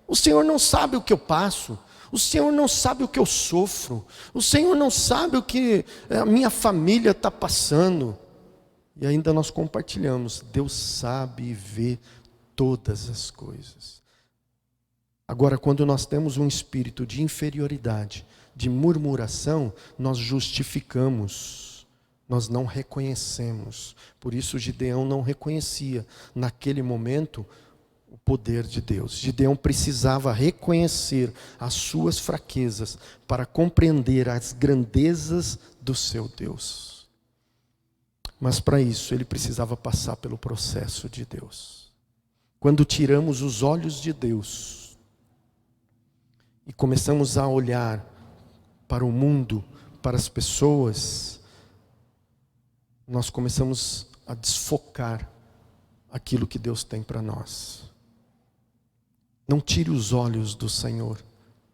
Speaker 1: O Senhor não sabe o que eu passo. O Senhor não sabe o que eu sofro. O Senhor não sabe o que a minha família está passando. E ainda nós compartilhamos: Deus sabe e vê todas as coisas. Agora, quando nós temos um espírito de inferioridade, de murmuração, nós justificamos, nós não reconhecemos. Por isso Gideão não reconhecia naquele momento o poder de Deus. Gideão precisava reconhecer as suas fraquezas para compreender as grandezas do seu Deus. Mas para isso ele precisava passar pelo processo de Deus. Quando tiramos os olhos de Deus e começamos a olhar para o mundo, para as pessoas, nós começamos a desfocar aquilo que Deus tem para nós. Não tire os olhos do Senhor.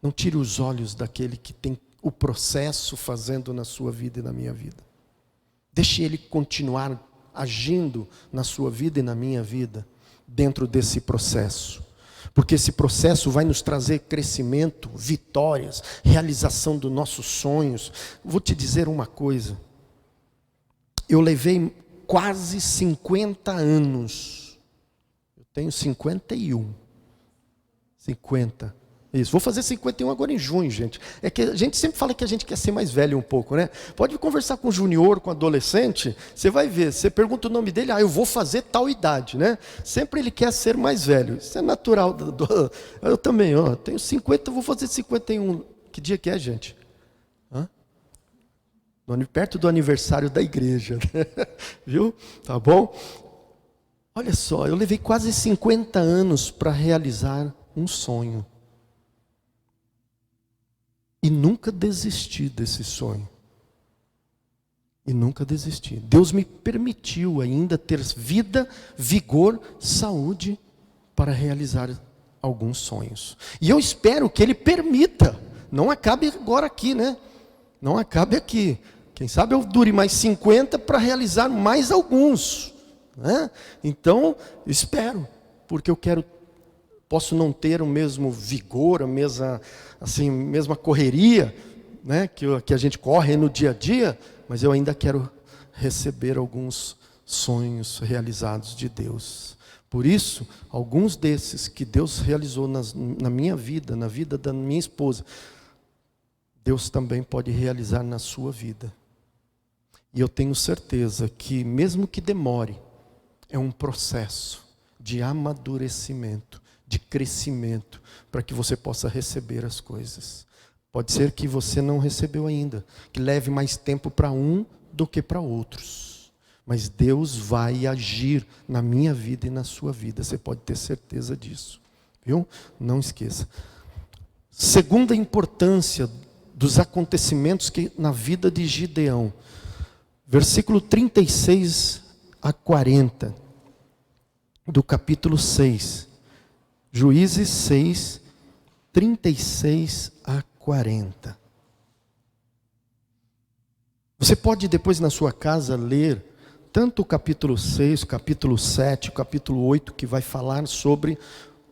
Speaker 1: Não tire os olhos daquele que tem o processo fazendo na sua vida e na minha vida. Deixe Ele continuar agindo na sua vida e na minha vida, dentro desse processo. Porque esse processo vai nos trazer crescimento, vitórias, realização dos nossos sonhos. Vou te dizer uma coisa. Eu levei quase 50 anos. Eu tenho 51. 50. Isso. Vou fazer 51 agora em junho, gente. É que a gente sempre fala que a gente quer ser mais velho um pouco, né? Pode conversar com o junior, com o adolescente, você vai ver. Você pergunta o nome dele: eu vou fazer tal idade, né? Sempre ele quer ser mais velho. Isso é natural. Eu também, tenho 50, vou fazer 51. Que dia que é, gente? Perto do aniversário da igreja, né? Viu? Tá bom? Olha só, eu levei quase 50 anos para realizar um sonho. E nunca desisti desse sonho. E nunca desisti. Deus me permitiu ainda ter vida, vigor, saúde para realizar alguns sonhos. E eu espero que Ele permita. Não acabe agora aqui, né? Não acabe aqui. Quem sabe eu dure mais 50 para realizar mais alguns, né? Então, espero, porque eu quero, posso não ter o mesmo vigor, a mesma correria, né, que a gente corre no dia a dia, mas eu ainda quero receber alguns sonhos realizados de Deus. Por isso, alguns desses que Deus realizou na minha vida, na vida da minha esposa, Deus também pode realizar na sua vida. E eu tenho certeza que, mesmo que demore, é um processo de amadurecimento, de crescimento, para que você possa receber as coisas. Pode ser que você não recebeu ainda, que leve mais tempo para um do que para outros. Mas Deus vai agir na minha vida e na sua vida, você pode ter certeza disso. Viu? Não esqueça. Segunda importância dos acontecimentos na vida de Gideão. Versículo 36 a 40, do capítulo 6. Juízes 6, 36 a 40. Você pode depois na sua casa ler tanto o capítulo 6, o capítulo 7, o capítulo 8, que vai falar sobre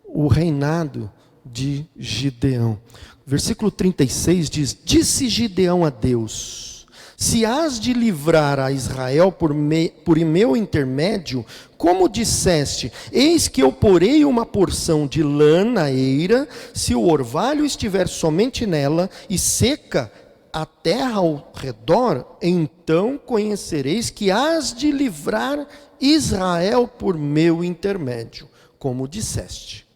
Speaker 1: o reinado de Gideão. Versículo 36 diz: Disse Gideão a Deus: se hás de livrar a Israel por meu intermédio, como disseste, eis que eu porei uma porção de lã na eira, se o orvalho estiver somente nela e seca a terra ao redor, então conhecereis que hás de livrar Israel por meu intermédio, como disseste.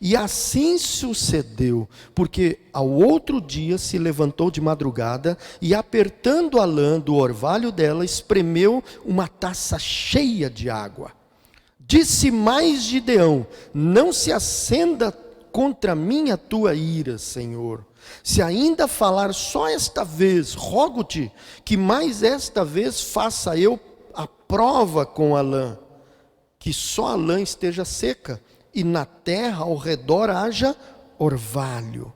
Speaker 1: E assim sucedeu, porque ao outro dia se levantou de madrugada e, apertando a lã do orvalho dela, espremeu uma taça cheia de água. Disse mais Gideão: não se acenda contra mim a tua ira, Senhor. Se ainda falar só esta vez, rogo-te que mais esta vez faça eu a prova com a lã, que só a lã esteja seca e na terra ao redor haja orvalho.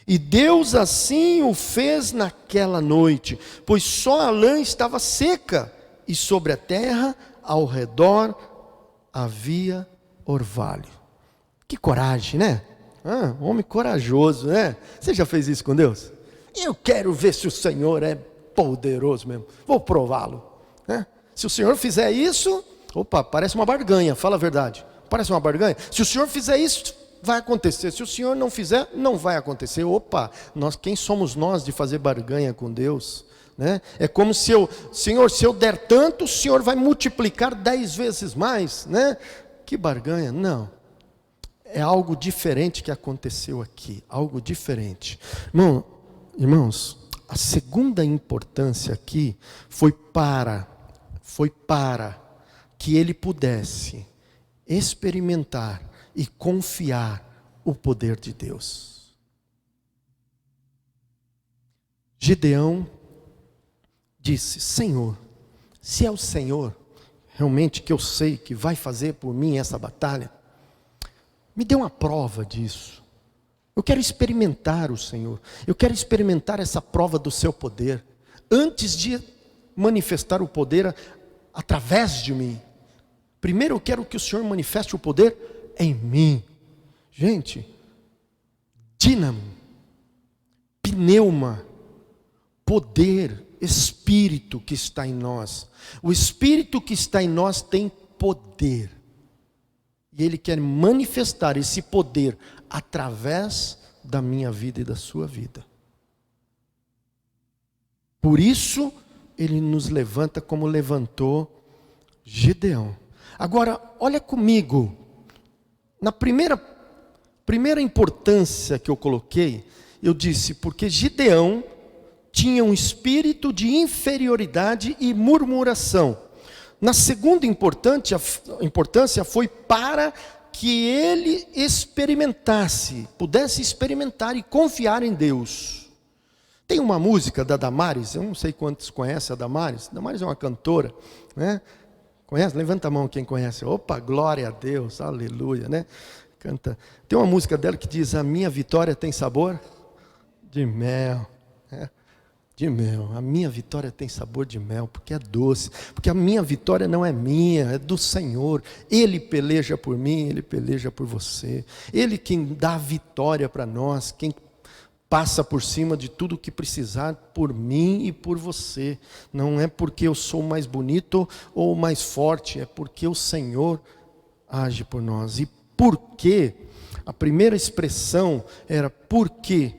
Speaker 1: E Deus assim o fez naquela noite, pois só a lã estava seca, e sobre a terra ao redor havia orvalho. Que coragem, né? Homem corajoso, né? Você já fez isso com Deus? Eu quero ver se o Senhor é poderoso mesmo. Vou prová-lo, né? Se o Senhor fizer isso, parece uma barganha, fala a verdade. Parece uma barganha? Se o Senhor fizer isso, vai acontecer. Se o Senhor não fizer, não vai acontecer. Quem somos nós de fazer barganha com Deus? Né? É como se Senhor, se eu der tanto, o Senhor vai multiplicar 10 vezes mais, né? Que barganha? Não. É algo diferente que aconteceu aqui. Algo diferente. Irmãos, a segunda importância aqui foi para que ele pudesse experimentar e confiar o poder de Deus. Gideão disse: Senhor, se é o Senhor realmente que eu sei que vai fazer por mim essa batalha, me dê uma prova disso. Eu quero experimentar o Senhor, eu quero experimentar essa prova do seu poder, antes de manifestar o poder através de mim. Primeiro eu quero que o Senhor manifeste o poder em mim. Gente, dínamo, pneuma, poder, Espírito que está em nós. O Espírito que está em nós tem poder. E Ele quer manifestar esse poder através da minha vida e da sua vida. Por isso, Ele nos levanta como levantou Gideão. Agora, olha comigo, na primeira importância que eu coloquei, eu disse, porque Gideão tinha um espírito de inferioridade e murmuração. Na segunda importância foi para que ele pudesse experimentar e confiar em Deus. Tem uma música da Damares, eu não sei quantos conhecem a Damares. Damares é uma cantora, né? Conhece? Levanta a mão quem conhece. Opa, glória a Deus, aleluia, né? Canta. Tem uma música dela que diz: a minha vitória tem sabor de mel, né? De mel, a minha vitória tem sabor de mel, porque é doce, porque a minha vitória não é minha, é do Senhor. Ele peleja por mim, Ele peleja por você. Ele quem dá a vitória para nós, quem passa por cima de tudo que precisar por mim e por você. Não é porque eu sou mais bonito ou mais forte, é porque o Senhor age por nós. E por quê? A primeira expressão era por quê?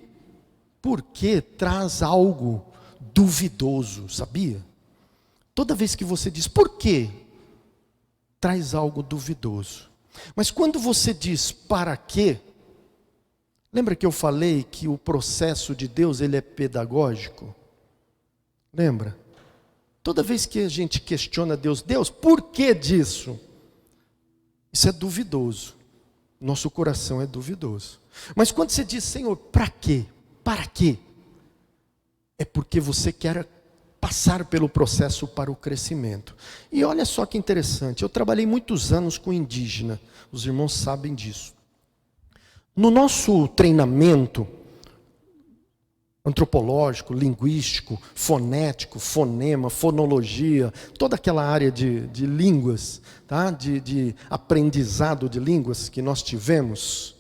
Speaker 1: Porque traz algo duvidoso, sabia? Toda vez que você diz por quê, traz algo duvidoso. Mas quando você diz para quê, lembra que eu falei que o processo de Deus ele é pedagógico? Lembra? Toda vez que a gente questiona Deus, por que disso? Isso é duvidoso. Nosso coração é duvidoso. Mas quando você diz, Senhor, para quê? Para quê? É porque você quer passar pelo processo para o crescimento. E olha só que interessante, eu trabalhei muitos anos com indígena, os irmãos sabem disso. No nosso treinamento antropológico, linguístico, fonético, fonema, fonologia, toda aquela área de línguas, tá? de aprendizado de línguas que nós tivemos,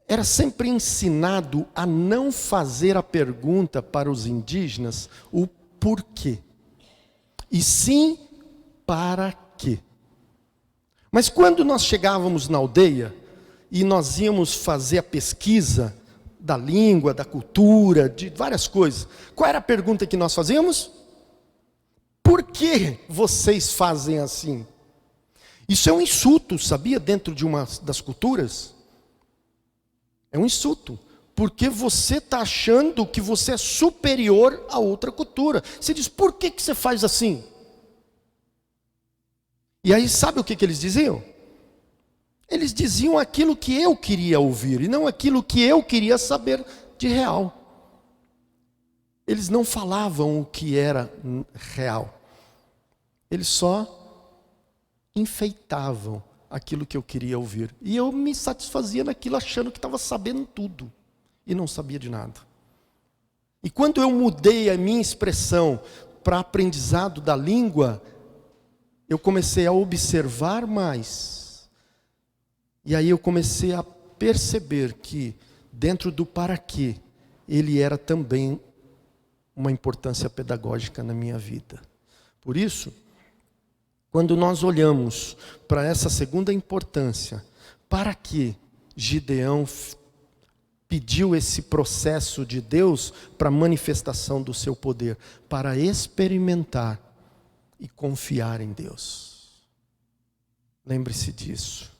Speaker 1: era sempre ensinado a não fazer a pergunta para os indígenas o porquê, e sim para quê. Mas quando nós chegávamos na aldeia e nós íamos fazer a pesquisa da língua, da cultura, de várias coisas, qual era a pergunta que nós fazíamos? Por que vocês fazem assim? Isso é um insulto, sabia, dentro de uma das culturas? É um insulto, porque você está achando que você é superior a outra cultura. Você diz, por que você faz assim? E aí sabe o que eles diziam? Eles diziam aquilo que eu queria ouvir, e não aquilo que eu queria saber de real. Eles não falavam o que era real. Eles só enfeitavam aquilo que eu queria ouvir. E eu me satisfazia naquilo achando que estava sabendo tudo. E não sabia de nada. E quando eu mudei a minha expressão para aprendizado da língua, eu comecei a observar mais. E aí eu comecei a perceber que dentro do para quê, ele era também uma importância pedagógica na minha vida. Por isso, quando nós olhamos para essa segunda importância, para que Gideão pediu esse processo de Deus para a manifestação do seu poder? Para experimentar e confiar em Deus. Lembre-se disso.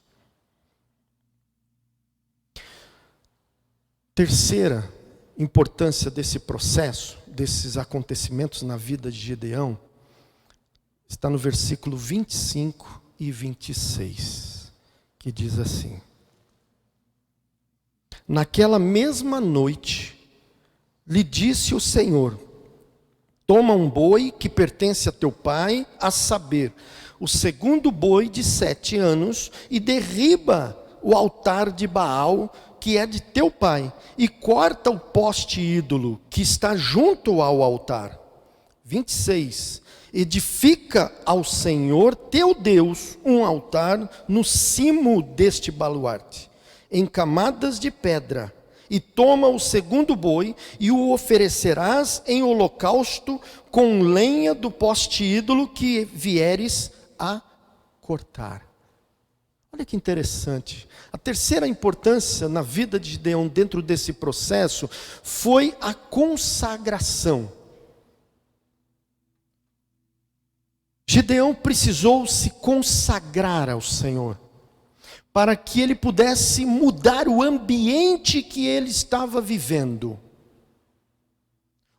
Speaker 1: Terceira importância desse processo, desses acontecimentos na vida de Gideão, está no versículo 25 e 26, que diz assim: naquela mesma noite, lhe disse o Senhor, toma um boi que pertence a teu pai, a saber, o segundo boi de 7 anos, e derriba o altar de Baal, que é de teu pai, e corta o poste ídolo, que está junto ao altar. 26, edifica ao Senhor teu Deus um altar no cimo deste baluarte, em camadas de pedra, e toma o segundo boi, e o oferecerás em holocausto com lenha do poste ídolo que vieres a cortar. Olha que interessante. A terceira importância na vida de Gideão dentro desse processo foi a consagração. Gideão precisou se consagrar ao Senhor, para que ele pudesse mudar o ambiente que ele estava vivendo.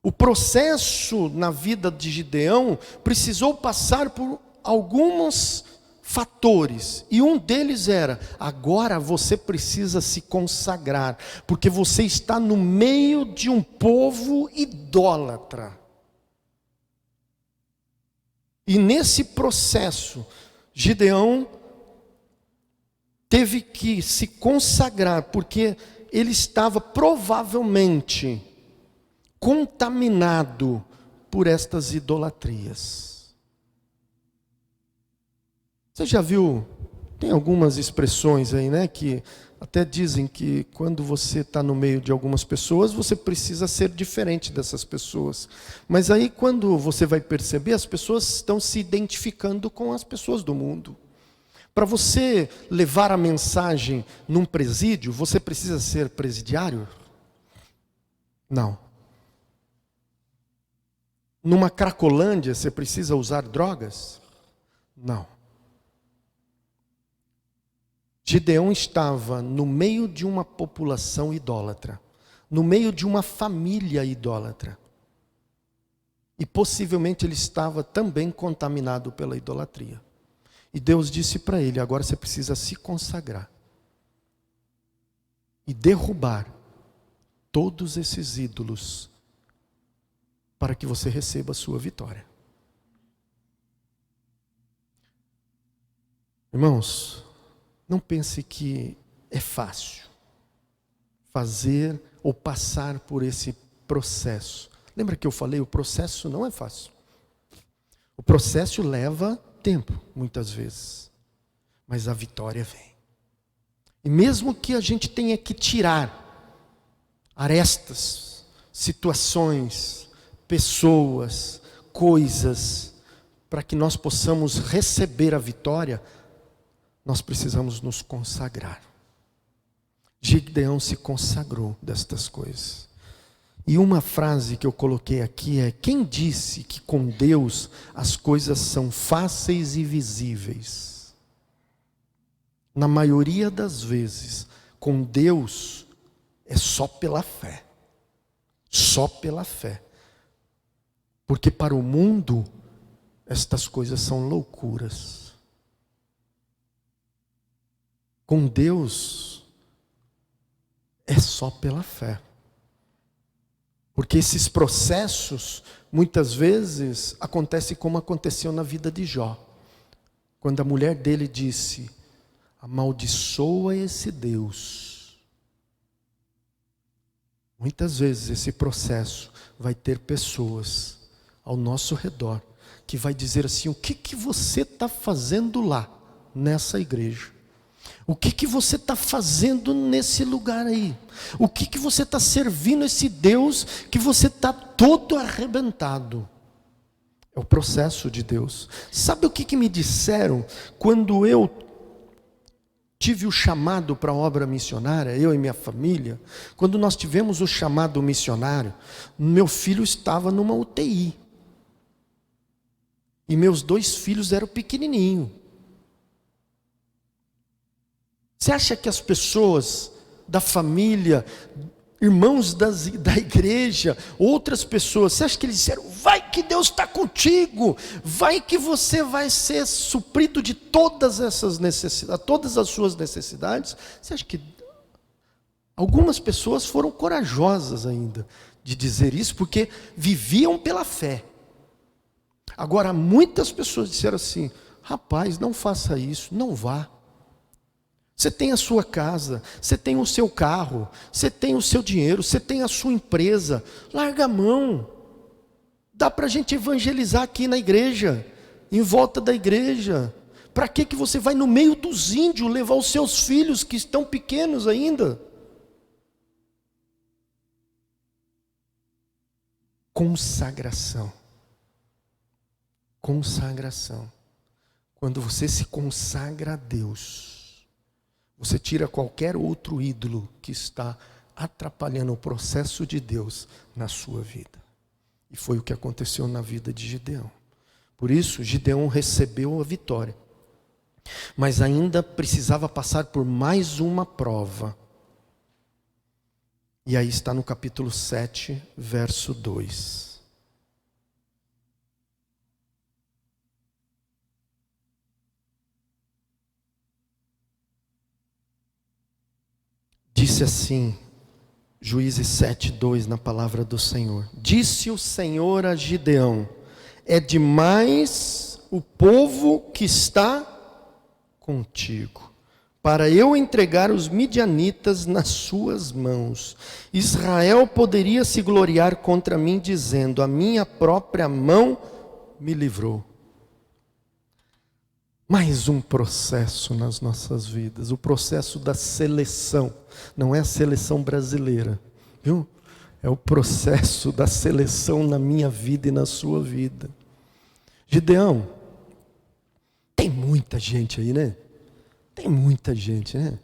Speaker 1: O processo na vida de Gideão precisou passar por algumas fatores, e um deles era: agora você precisa se consagrar, porque você está no meio de um povo idólatra. E nesse processo, Gideão teve que se consagrar, porque ele estava provavelmente contaminado por estas idolatrias. Você já viu, tem algumas expressões aí, né, que até dizem que quando você está no meio de algumas pessoas, você precisa ser diferente dessas pessoas. Mas aí quando você vai perceber, as pessoas estão se identificando com as pessoas do mundo. Para você levar a mensagem num presídio, você precisa ser presidiário? Não. Numa cracolândia, você precisa usar drogas? Não. Gideão estava no meio de uma população idólatra, no meio de uma família idólatra. E possivelmente ele estava também contaminado pela idolatria. E Deus disse para ele: agora você precisa se consagrar e derrubar todos esses ídolos para que você receba a sua vitória. Irmãos, não pense que é fácil fazer ou passar por esse processo. Lembra que eu falei, o processo não é fácil. O processo leva tempo, muitas vezes. Mas a vitória vem. E mesmo que a gente tenha que tirar arestas, situações, pessoas, coisas, para que nós possamos receber a vitória, nós precisamos nos consagrar. Gideão se consagrou destas coisas. E uma frase que eu coloquei aqui é: quem disse que com Deus as coisas são fáceis e visíveis? Na maioria das vezes, com Deus é só pela fé. Só pela fé. Porque para o mundo, estas coisas são loucuras. Com Deus, é só pela fé. Porque esses processos, muitas vezes, acontecem como aconteceu na vida de Jó. Quando a mulher dele disse: amaldiçoa esse Deus. Muitas vezes esse processo vai ter pessoas ao nosso redor que vai dizer assim: o que você está fazendo lá, nessa igreja? O que você está fazendo nesse lugar aí? O que você está servindo esse Deus que você está todo arrebentado? É o processo de Deus. Sabe o que me disseram quando eu tive o chamado para a obra missionária, eu e minha família? Quando nós tivemos o chamado missionário, meu filho estava numa UTI. E meus 2 filhos eram pequenininhos. Você acha que as pessoas da família, irmãos da igreja, outras pessoas, você acha que eles disseram: vai que Deus está contigo, vai que você vai ser suprido de todas essas necessidades, todas as suas necessidades? Você acha que algumas pessoas foram corajosas ainda de dizer isso, porque viviam pela fé. Agora, muitas pessoas disseram assim: rapaz, não faça isso, não vá. Você tem a sua casa, você tem o seu carro, você tem o seu dinheiro, você tem a sua empresa. Larga a mão. Dá para a gente evangelizar aqui na igreja, em volta da igreja. Para que você vai no meio dos índios levar os seus filhos que estão pequenos ainda? Consagração. Consagração. Quando você se consagra a Deus, você tira qualquer outro ídolo que está atrapalhando o processo de Deus na sua vida. E foi o que aconteceu na vida de Gideão. Por isso, Gideão recebeu a vitória. Mas ainda precisava passar por mais uma prova. E aí está no capítulo 7, verso 2. Disse assim, Juízes 7:2, na palavra do Senhor: disse o Senhor a Gideão: é demais o povo que está contigo, para eu entregar os midianitas nas suas mãos. Israel poderia se gloriar contra mim, dizendo: a minha própria mão me livrou. Mais um processo nas nossas vidas, o processo da seleção. Não é a seleção brasileira, viu? É o processo da seleção na minha vida e na sua vida. Gideão, tem muita gente aí, né? Tem muita gente, né?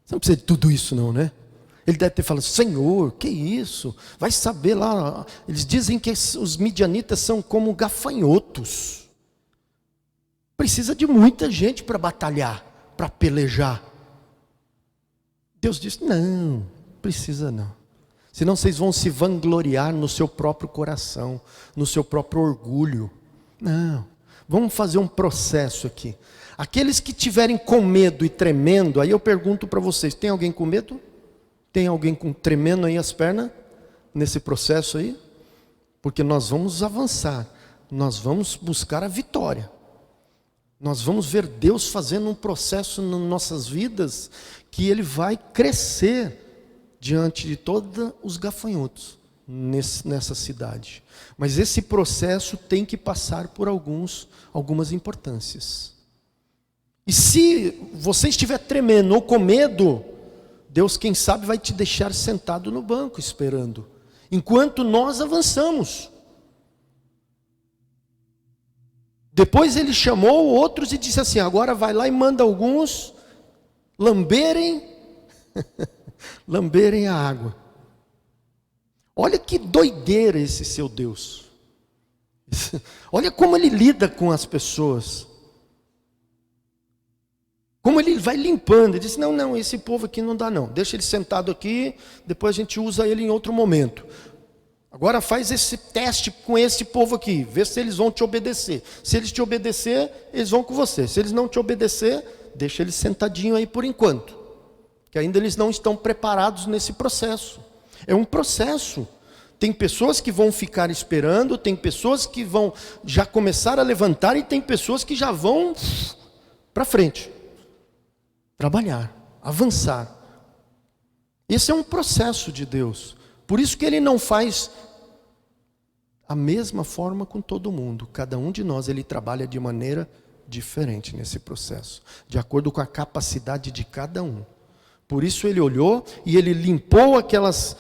Speaker 1: Você não precisa de tudo isso não, né? Ele deve ter falado: Senhor, que isso? Vai saber lá. Eles dizem que os midianitas são como gafanhotos. Precisa de muita gente para batalhar, para pelejar. Deus disse: não, precisa não. Senão vocês vão se vangloriar no seu próprio coração, no seu próprio orgulho. Não, vamos fazer um processo aqui. Aqueles que tiverem com medo e tremendo, aí eu pergunto para vocês: tem alguém com medo? Tem alguém tremendo aí as pernas? Nesse processo aí? Porque nós vamos avançar, nós vamos buscar a vitória. Nós vamos ver Deus fazendo um processo nas nossas vidas, que Ele vai crescer diante de todos os gafanhotos nessa cidade. Mas esse processo tem que passar por algumas importâncias. E se você estiver tremendo ou com medo, Deus, quem sabe, vai te deixar sentado no banco esperando, enquanto nós avançamos. Depois ele chamou outros e disse assim: agora vai lá e manda alguns lamberem a água. Olha que doideira esse seu Deus. Olha como ele lida com as pessoas. Como ele vai limpando. Ele disse: não, esse povo aqui não dá não. Deixa ele sentado aqui, depois a gente usa ele em outro momento. Agora faz esse teste com esse povo aqui, vê se eles vão te obedecer. Se eles te obedecer, eles vão com você. Se eles não te obedecer, deixa eles sentadinho aí por enquanto, que ainda eles não estão preparados nesse processo. É um processo. Tem pessoas que vão ficar esperando, tem pessoas que vão já começar a levantar, e tem pessoas que já vão para frente, trabalhar, avançar. Esse é um processo de Deus. Por isso que Ele não faz a mesma forma com todo mundo. Cada um de nós, Ele trabalha de maneira diferente nesse processo, de acordo com a capacidade de cada um. Por isso Ele olhou e Ele limpou aquelas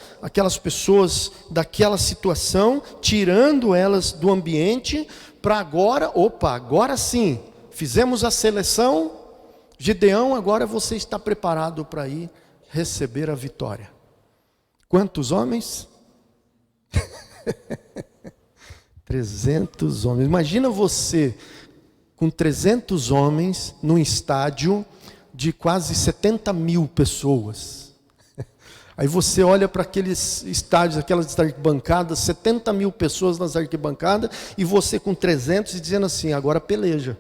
Speaker 1: pessoas daquela situação, tirando elas do ambiente, para agora sim, fizemos a seleção. Gideão, agora você está preparado para ir receber a vitória. Quantos homens? 300 homens. Imagina você com 300 homens num estádio de quase 70 mil pessoas. Aí você olha para aqueles estádios, aquelas arquibancadas, 70 mil pessoas nas arquibancadas, e você com 300 e dizendo assim: agora peleja,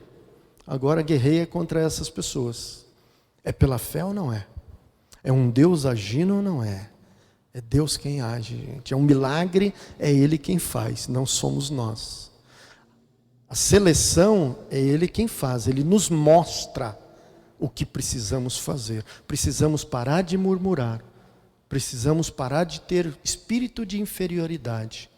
Speaker 1: agora guerreia contra essas pessoas. É pela fé ou não é? É um Deus agindo ou não é? É Deus quem age, gente. É um milagre, é Ele quem faz, não somos nós. A seleção é Ele quem faz, Ele nos mostra o que precisamos fazer. Precisamos parar de murmurar, precisamos parar de ter espírito de inferioridade.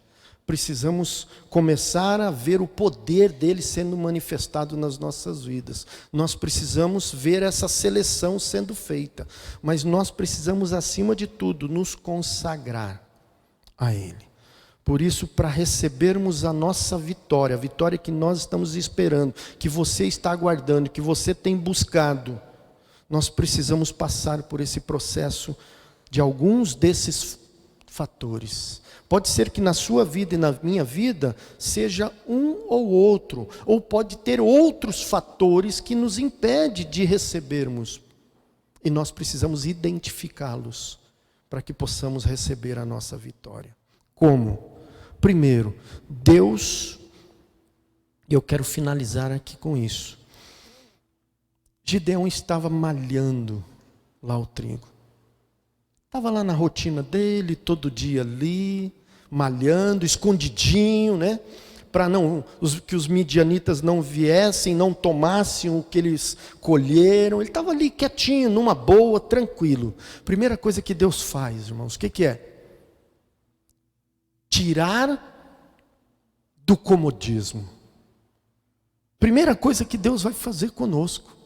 Speaker 1: Precisamos começar a ver o poder dele sendo manifestado nas nossas vidas. Nós precisamos ver essa seleção sendo feita. Mas nós precisamos, acima de tudo, nos consagrar a Ele. Por isso, para recebermos a nossa vitória, a vitória que nós estamos esperando, que você está aguardando, que você tem buscado, nós precisamos passar por esse processo de alguns desses fatores. Pode ser que na sua vida e na minha vida seja um ou outro, ou pode ter outros fatores que nos impedem de recebermos. E nós precisamos identificá-los para que possamos receber a nossa vitória. Como? Primeiro, Deus, e eu quero finalizar aqui com isso. Gideão estava malhando lá o trigo. Estava lá na rotina dele, todo dia ali, malhando, escondidinho, né? Para que os midianitas não viessem, não tomassem o que eles colheram. Ele estava ali quietinho, numa boa, tranquilo. Primeira coisa que Deus faz, irmãos, o que é? Tirar do comodismo. Primeira coisa que Deus vai fazer conosco,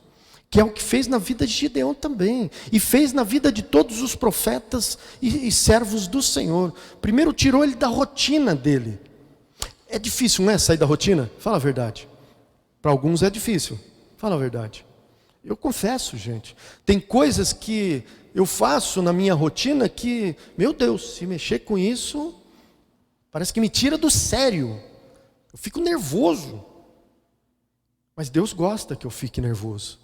Speaker 1: que é o que fez na vida de Gideão também, e fez na vida de todos os profetas e servos do Senhor. Primeiro tirou ele da rotina dele. É difícil, não é, sair da rotina? Fala a verdade. Para alguns é difícil. Fala a verdade. Eu confesso, gente. Tem coisas que eu faço na minha rotina que, meu Deus, se mexer com isso, parece que me tira do sério. Eu fico nervoso. Mas Deus gosta que eu fique nervoso.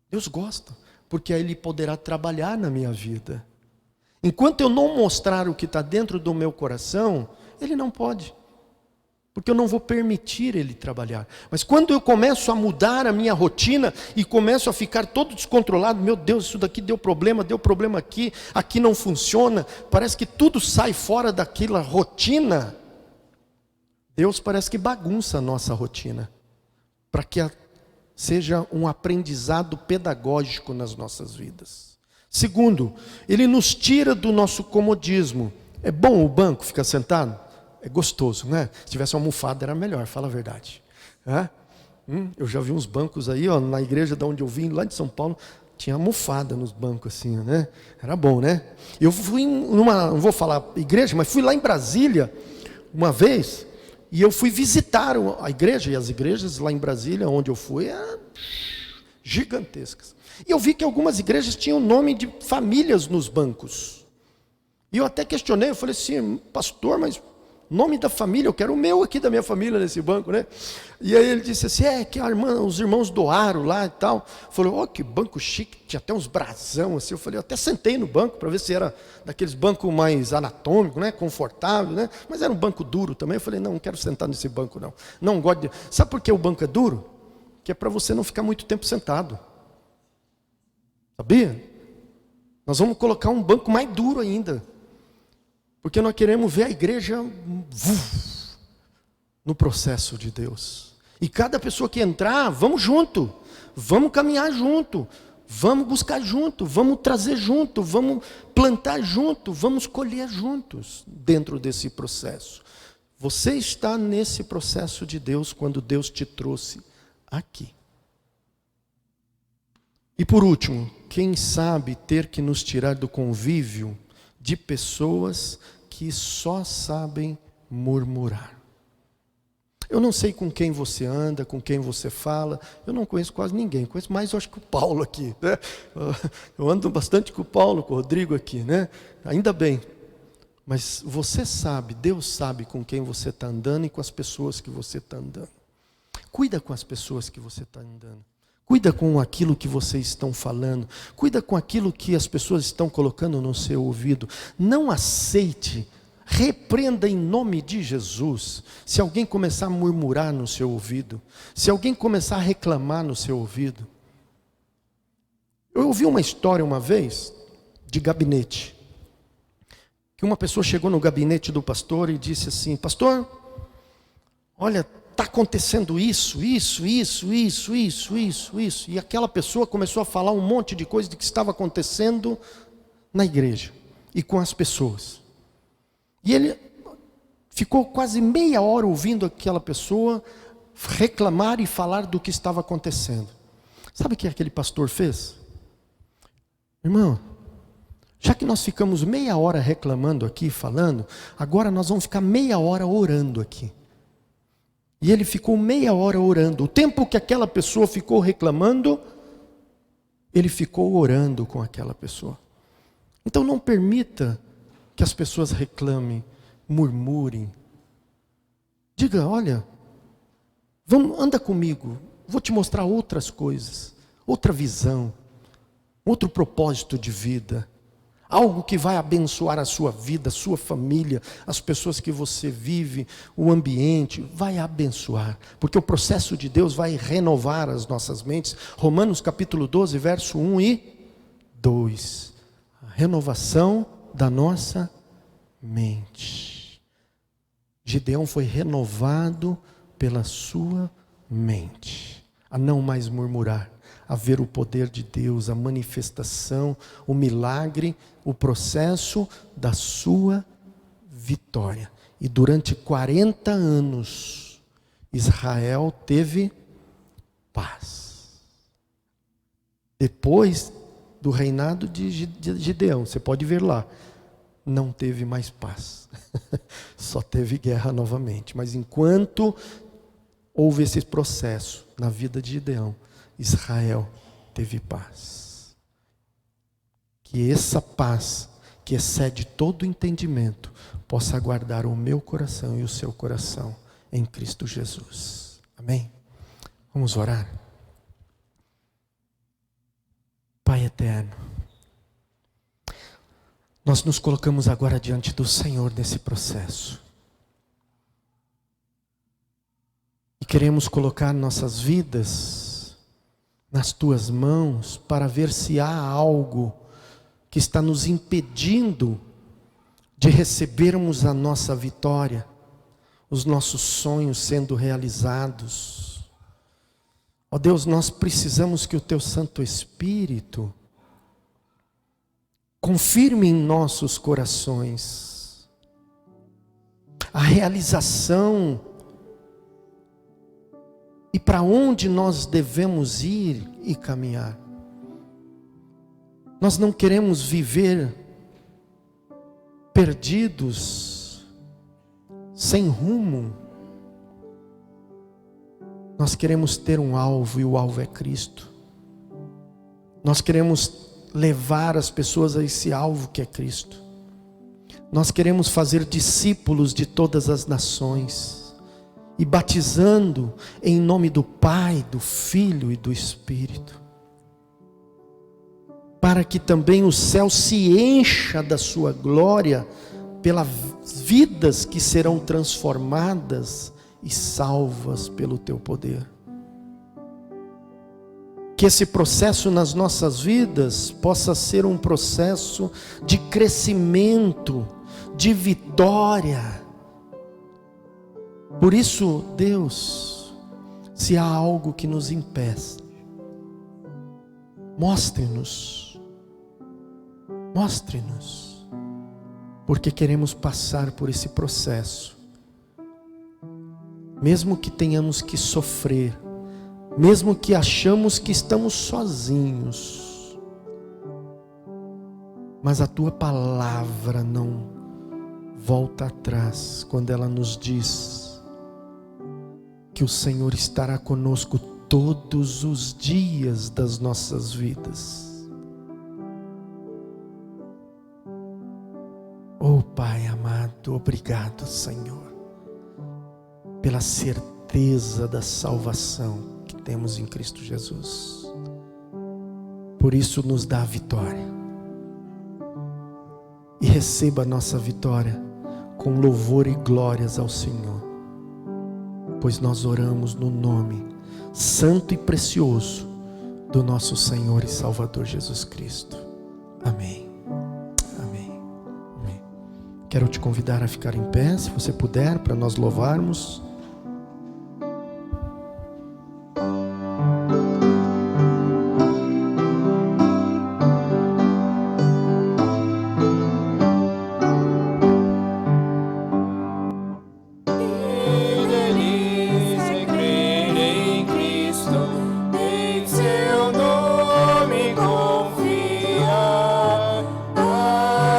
Speaker 1: Deus gosta, porque aí Ele poderá trabalhar na minha vida. Enquanto eu não mostrar o que está dentro do meu coração, Ele não pode. Porque eu não vou permitir Ele trabalhar. Mas quando eu começo a mudar a minha rotina e começo a ficar todo descontrolado, meu Deus, isso daqui deu problema aqui, aqui não funciona, parece que tudo sai fora daquela rotina. Deus parece que bagunça a nossa rotina, para que seja um aprendizado pedagógico nas nossas vidas. Segundo, Ele nos tira do nosso comodismo. É bom o banco ficar sentado? É gostoso, né? Se tivesse uma almofada era melhor, fala a verdade. Eu já vi uns bancos aí, ó, na igreja de onde eu vim, lá de São Paulo, tinha almofada nos bancos assim, né? Era bom, né? Eu fui não vou falar igreja, mas fui lá em Brasília uma vez, e eu fui visitar a igreja, e as igrejas lá em Brasília, onde eu fui, eram gigantescas. E eu vi que algumas igrejas tinham nome de famílias nos bancos. E eu até questionei, eu falei assim, pastor, mas nome da família, eu quero o meu aqui da minha família nesse banco, né? E aí ele disse assim, que os irmãos doaram lá e tal. Falou, que banco chique, tinha até uns brasão assim. Eu falei, eu até sentei no banco para ver se era daqueles bancos mais anatômicos, né? Confortável, né? Mas era um banco duro também. Eu falei, não quero sentar nesse banco não. Não gosto de... Sabe por que o banco é duro? Que é para você não ficar muito tempo sentado. Sabia? Nós vamos colocar um banco mais duro ainda. Porque nós queremos ver a igreja no processo de Deus. E cada pessoa que entrar, vamos junto. Vamos caminhar junto. Vamos buscar junto. Vamos trazer junto. Vamos plantar junto. Vamos colher juntos dentro desse processo. Você está nesse processo de Deus quando Deus te trouxe aqui. E por último, quem sabe ter que nos tirar do convívio de pessoas que só sabem murmurar. Eu não sei com quem você anda, com quem você fala, eu não conheço quase ninguém, conheço mais, eu acho que o Paulo aqui, né? Eu ando bastante com o Paulo, com o Rodrigo aqui, né? Ainda bem, mas você sabe, Deus sabe com quem você está andando e com as pessoas que você está andando. Cuida com as pessoas que você está andando. Cuida com aquilo que vocês estão falando. Cuida com aquilo que as pessoas estão colocando no seu ouvido. Não aceite, repreenda em nome de Jesus. Se alguém começar a murmurar no seu ouvido. Se alguém começar a reclamar no seu ouvido. Eu ouvi uma história uma vez, de gabinete. Que uma pessoa chegou no gabinete do pastor e disse assim, pastor, olha, está acontecendo isso. E aquela pessoa começou a falar um monte de coisa de que estava acontecendo na igreja e com as pessoas. E ele ficou quase meia hora ouvindo aquela pessoa reclamar e falar do que estava acontecendo. Sabe o que aquele pastor fez? Irmão, já que nós ficamos meia hora reclamando aqui, falando, agora nós vamos ficar meia hora orando aqui. E ele ficou meia hora orando. O tempo que aquela pessoa ficou reclamando, ele ficou orando com aquela pessoa. Então não permita que as pessoas reclamem, murmurem. Diga, olha, anda comigo, vou te mostrar outras coisas, outra visão, outro propósito de vida. Algo que vai abençoar a sua vida, a sua família, as pessoas que você vive, o ambiente, vai abençoar. Porque o processo de Deus vai renovar as nossas mentes. Romanos capítulo 12, verso 1 e 2. A renovação da nossa mente. Gideão foi renovado pela sua mente. A não mais murmurar, a ver o poder de Deus, a manifestação, o milagre, o processo da sua vitória. E durante 40 anos, Israel teve paz. Depois do reinado de Gideão, você pode ver lá, não teve mais paz. Só teve guerra novamente. Mas enquanto houve esse processo na vida de Gideão, Israel teve paz. Que essa paz, que excede todo entendimento, possa guardar o meu coração e o seu coração em Cristo Jesus. Amém? Vamos orar? Pai eterno, nós nos colocamos agora diante do Senhor nesse processo. E queremos colocar nossas vidas nas tuas mãos para ver se há algo que está nos impedindo de recebermos a nossa vitória, os nossos sonhos sendo realizados. Ó Deus, nós precisamos que o Teu Santo Espírito confirme em nossos corações a realização e para onde nós devemos ir e caminhar. Nós não queremos viver perdidos, sem rumo. Nós queremos ter um alvo e o alvo é Cristo. Nós queremos levar as pessoas a esse alvo que é Cristo. Nós queremos fazer discípulos de todas as nações e batizando em nome do Pai, do Filho e do Espírito, para que também o céu se encha da sua glória pelas vidas que serão transformadas e salvas pelo teu poder. Que esse processo nas nossas vidas possa ser um processo de crescimento, de vitória. Por isso, Deus, se há algo que nos impeça, mostre-nos, porque queremos passar por esse processo, mesmo que tenhamos que sofrer, mesmo que achamos que estamos sozinhos, mas a tua palavra não volta atrás quando ela nos diz que o Senhor estará conosco todos os dias das nossas vidas. Oh Pai amado, obrigado, Senhor, pela certeza da salvação que temos em Cristo Jesus. Por isso nos dá a vitória. E receba a nossa vitória com louvor e glórias ao Senhor, pois nós oramos no nome santo e precioso do nosso Senhor e Salvador Jesus Cristo. Amém. Amém. Amém. Quero te convidar a ficar em pé, se você puder, para nós louvarmos.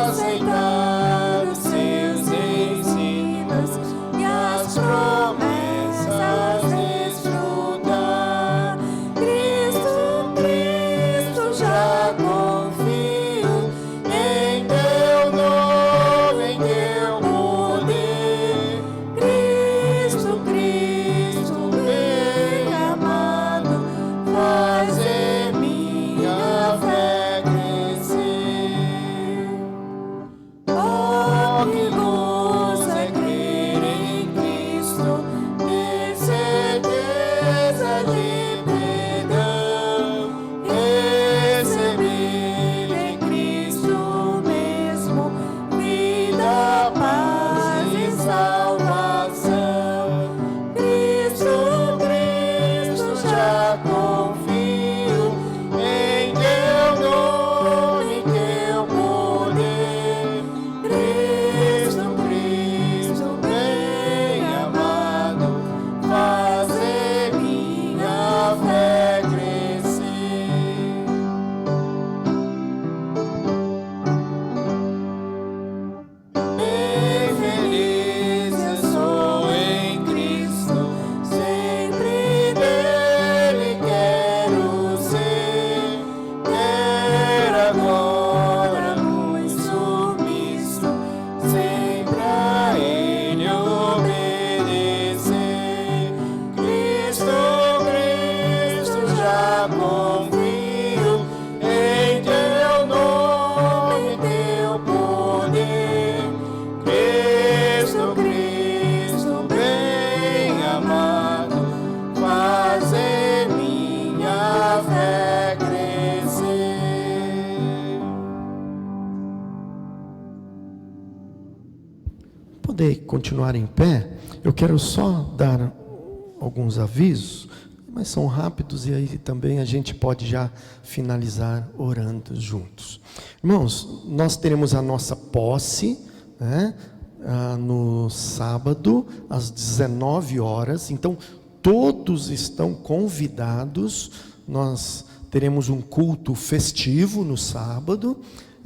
Speaker 3: Aceitar os seus ensinos e as promessas.
Speaker 1: poder continuar em pé, eu quero só dar alguns avisos, mas são rápidos e aí também a gente pode já finalizar orando juntos. Irmãos, nós teremos a nossa posse, né, no sábado, às 19 horas, então todos estão convidados. Nós teremos um culto festivo no sábado,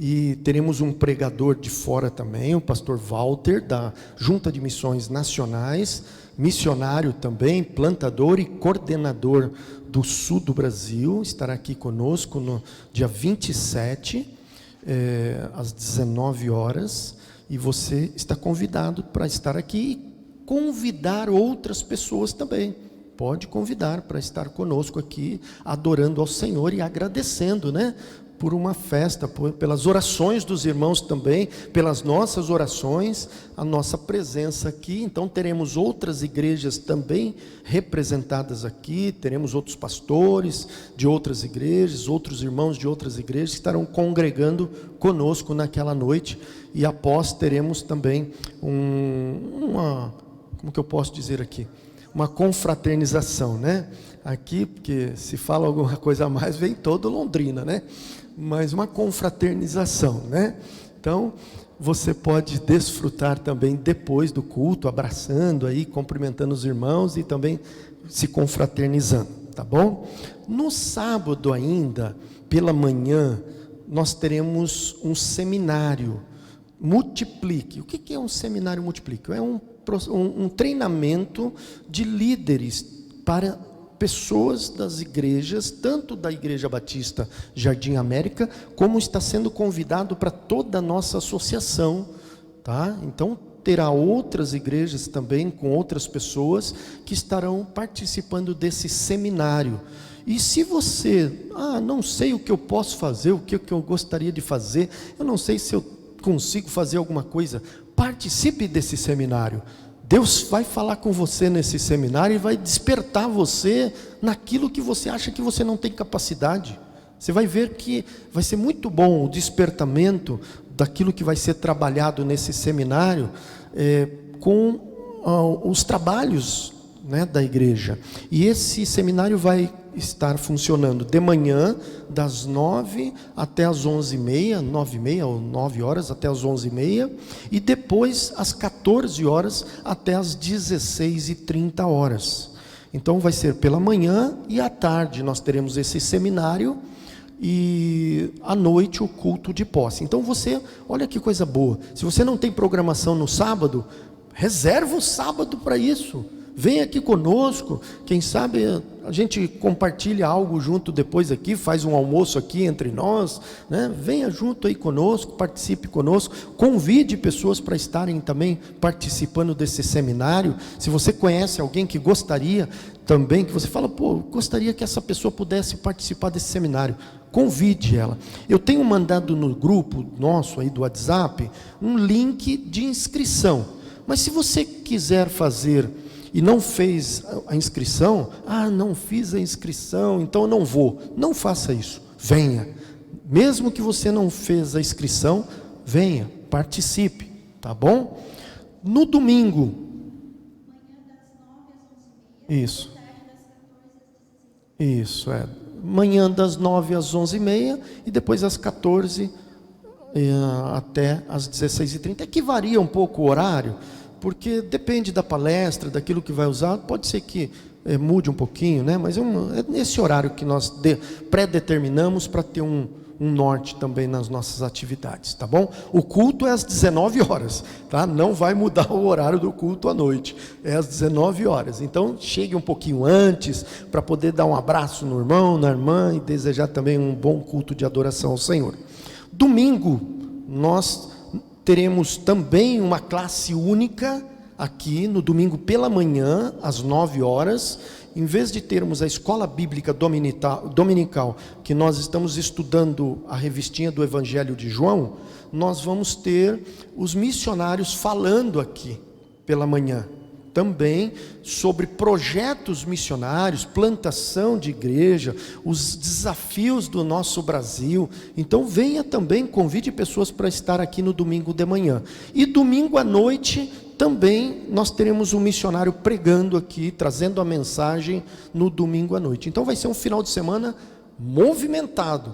Speaker 1: e teremos um pregador de fora também, o pastor Walter, da Junta de Missões Nacionais, missionário também, plantador e coordenador do sul do Brasil, estará aqui conosco no dia 27, às 19 horas, e você está convidado para estar aqui e convidar outras pessoas também. Pode convidar para estar conosco aqui, adorando ao Senhor e agradecendo, né? Por uma festa, pelas orações dos irmãos também, pelas nossas orações, a nossa presença aqui. Então teremos outras igrejas também representadas aqui, teremos outros pastores de outras igrejas, outros irmãos de outras igrejas que estarão congregando conosco naquela noite, e após teremos também como que eu posso dizer aqui? Uma confraternização, né? Aqui, porque se fala alguma coisa a mais, vem todo Londrina, né? Mas uma confraternização, né? Então, você pode desfrutar também depois do culto, abraçando aí, cumprimentando os irmãos e também se confraternizando, tá bom? No sábado ainda, pela manhã, nós teremos um seminário, Multiplique. O que é um seminário Multiplique? É um treinamento de líderes para pessoas das igrejas, tanto da Igreja Batista Jardim América, como está sendo convidado para toda a nossa associação, tá? Então terá outras igrejas também, com outras pessoas, que estarão participando desse seminário. E se você, não sei o que eu posso fazer, o que eu gostaria de fazer, eu não sei se eu consigo fazer alguma coisa, participe desse seminário. Deus vai falar com você nesse seminário e vai despertar você naquilo que você acha que você não tem capacidade. Você vai ver que vai ser muito bom o despertamento daquilo que vai ser trabalhado nesse seminário, com os trabalhos, né, da igreja. E esse seminário vai estar funcionando de manhã, das 9 até as 11h30, 9h30 ou 9 horas até as 11h30, e depois às 14 horas até as 16h30. Então vai ser pela manhã e à tarde nós teremos esse seminário, e à noite o culto de posse. Então você, olha que coisa boa, se você não tem programação no sábado, reserva o sábado para isso. Vem aqui conosco, quem sabe a gente compartilha algo junto depois aqui, faz um almoço aqui entre nós, né? Venha junto aí conosco, participe conosco, convide pessoas para estarem também participando desse seminário. Se você conhece alguém que gostaria também, que você fala, gostaria que essa pessoa pudesse participar desse seminário, convide ela. Eu tenho mandado no grupo nosso aí do WhatsApp um link de inscrição, mas se você quiser fazer e não fez a inscrição, não fiz a inscrição, então eu não vou. Não faça isso, venha. Mesmo que você não fez a inscrição, venha, participe, tá bom? No domingo, isso, manhã das 9 às 11h30 e depois às 14 até às 16h30, que varia um pouco o horário, porque depende da palestra, daquilo que vai usar, pode ser que mude um pouquinho, né? Mas é nesse horário que nós pré-determinamos para ter um norte também nas nossas atividades, tá bom? O culto é às 19 horas, tá? Não vai mudar o horário do culto à noite, é às 19 horas. Então chegue um pouquinho antes, para poder dar um abraço no irmão, na irmã, e desejar também um bom culto de adoração ao Senhor. Domingo, nós teremos também uma classe única aqui no domingo pela manhã, às 9 horas. Em vez de termos a escola bíblica dominical, que nós estamos estudando a revistinha do Evangelho de João, nós vamos ter os missionários falando aqui pela manhã, também sobre projetos missionários, plantação de igreja, os desafios do nosso Brasil. Então venha também, convide pessoas para estar aqui no domingo de manhã. E domingo à noite também nós teremos um missionário pregando aqui, trazendo a mensagem no domingo à noite. Então vai ser um final de semana movimentado.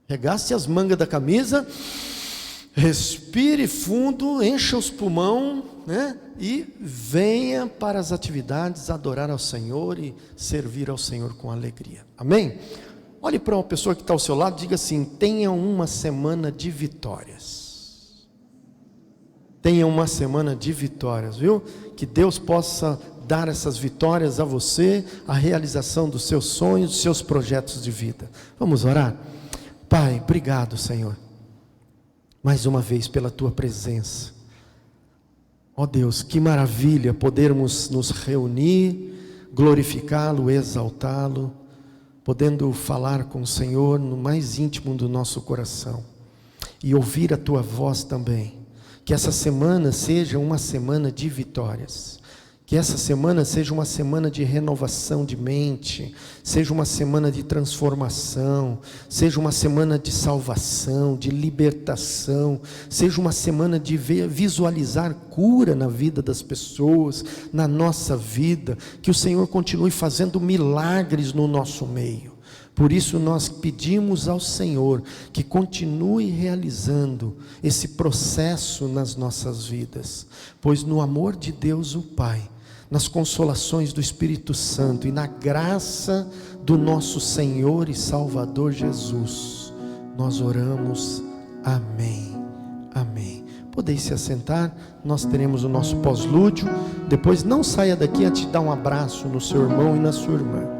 Speaker 1: Regace as mangas da camisa, respire fundo, encha os pulmões, né? E venha para as atividades adorar ao Senhor e servir ao Senhor com alegria. Amém? Olhe para uma pessoa que está ao seu lado e diga assim: tenha uma semana de vitórias. Tenha uma semana de vitórias, viu? Que Deus possa dar essas vitórias a você, a realização dos seus sonhos, dos seus projetos de vida. Vamos orar? Pai, obrigado, Senhor, mais uma vez pela Tua presença. Ó Deus, que maravilha podermos nos reunir, glorificá-lo, exaltá-lo, podendo falar com o Senhor no mais íntimo do nosso coração e ouvir a Tua voz também. Que essa semana seja uma semana de vitórias, que essa semana seja uma semana de renovação de mente, seja uma semana de transformação, seja uma semana de salvação, de libertação, seja uma semana de visualizar cura na vida das pessoas, na nossa vida, que o Senhor continue fazendo milagres no nosso meio. Por isso nós pedimos ao Senhor que continue realizando esse processo nas nossas vidas, pois no amor de Deus o Pai, nas consolações do Espírito Santo e na graça do nosso Senhor e Salvador Jesus, nós oramos. Amém. Amém. Podeis se assentar, nós teremos o nosso pós-lúdio. Depois não saia daqui antes de dar um abraço no seu irmão e na sua irmã.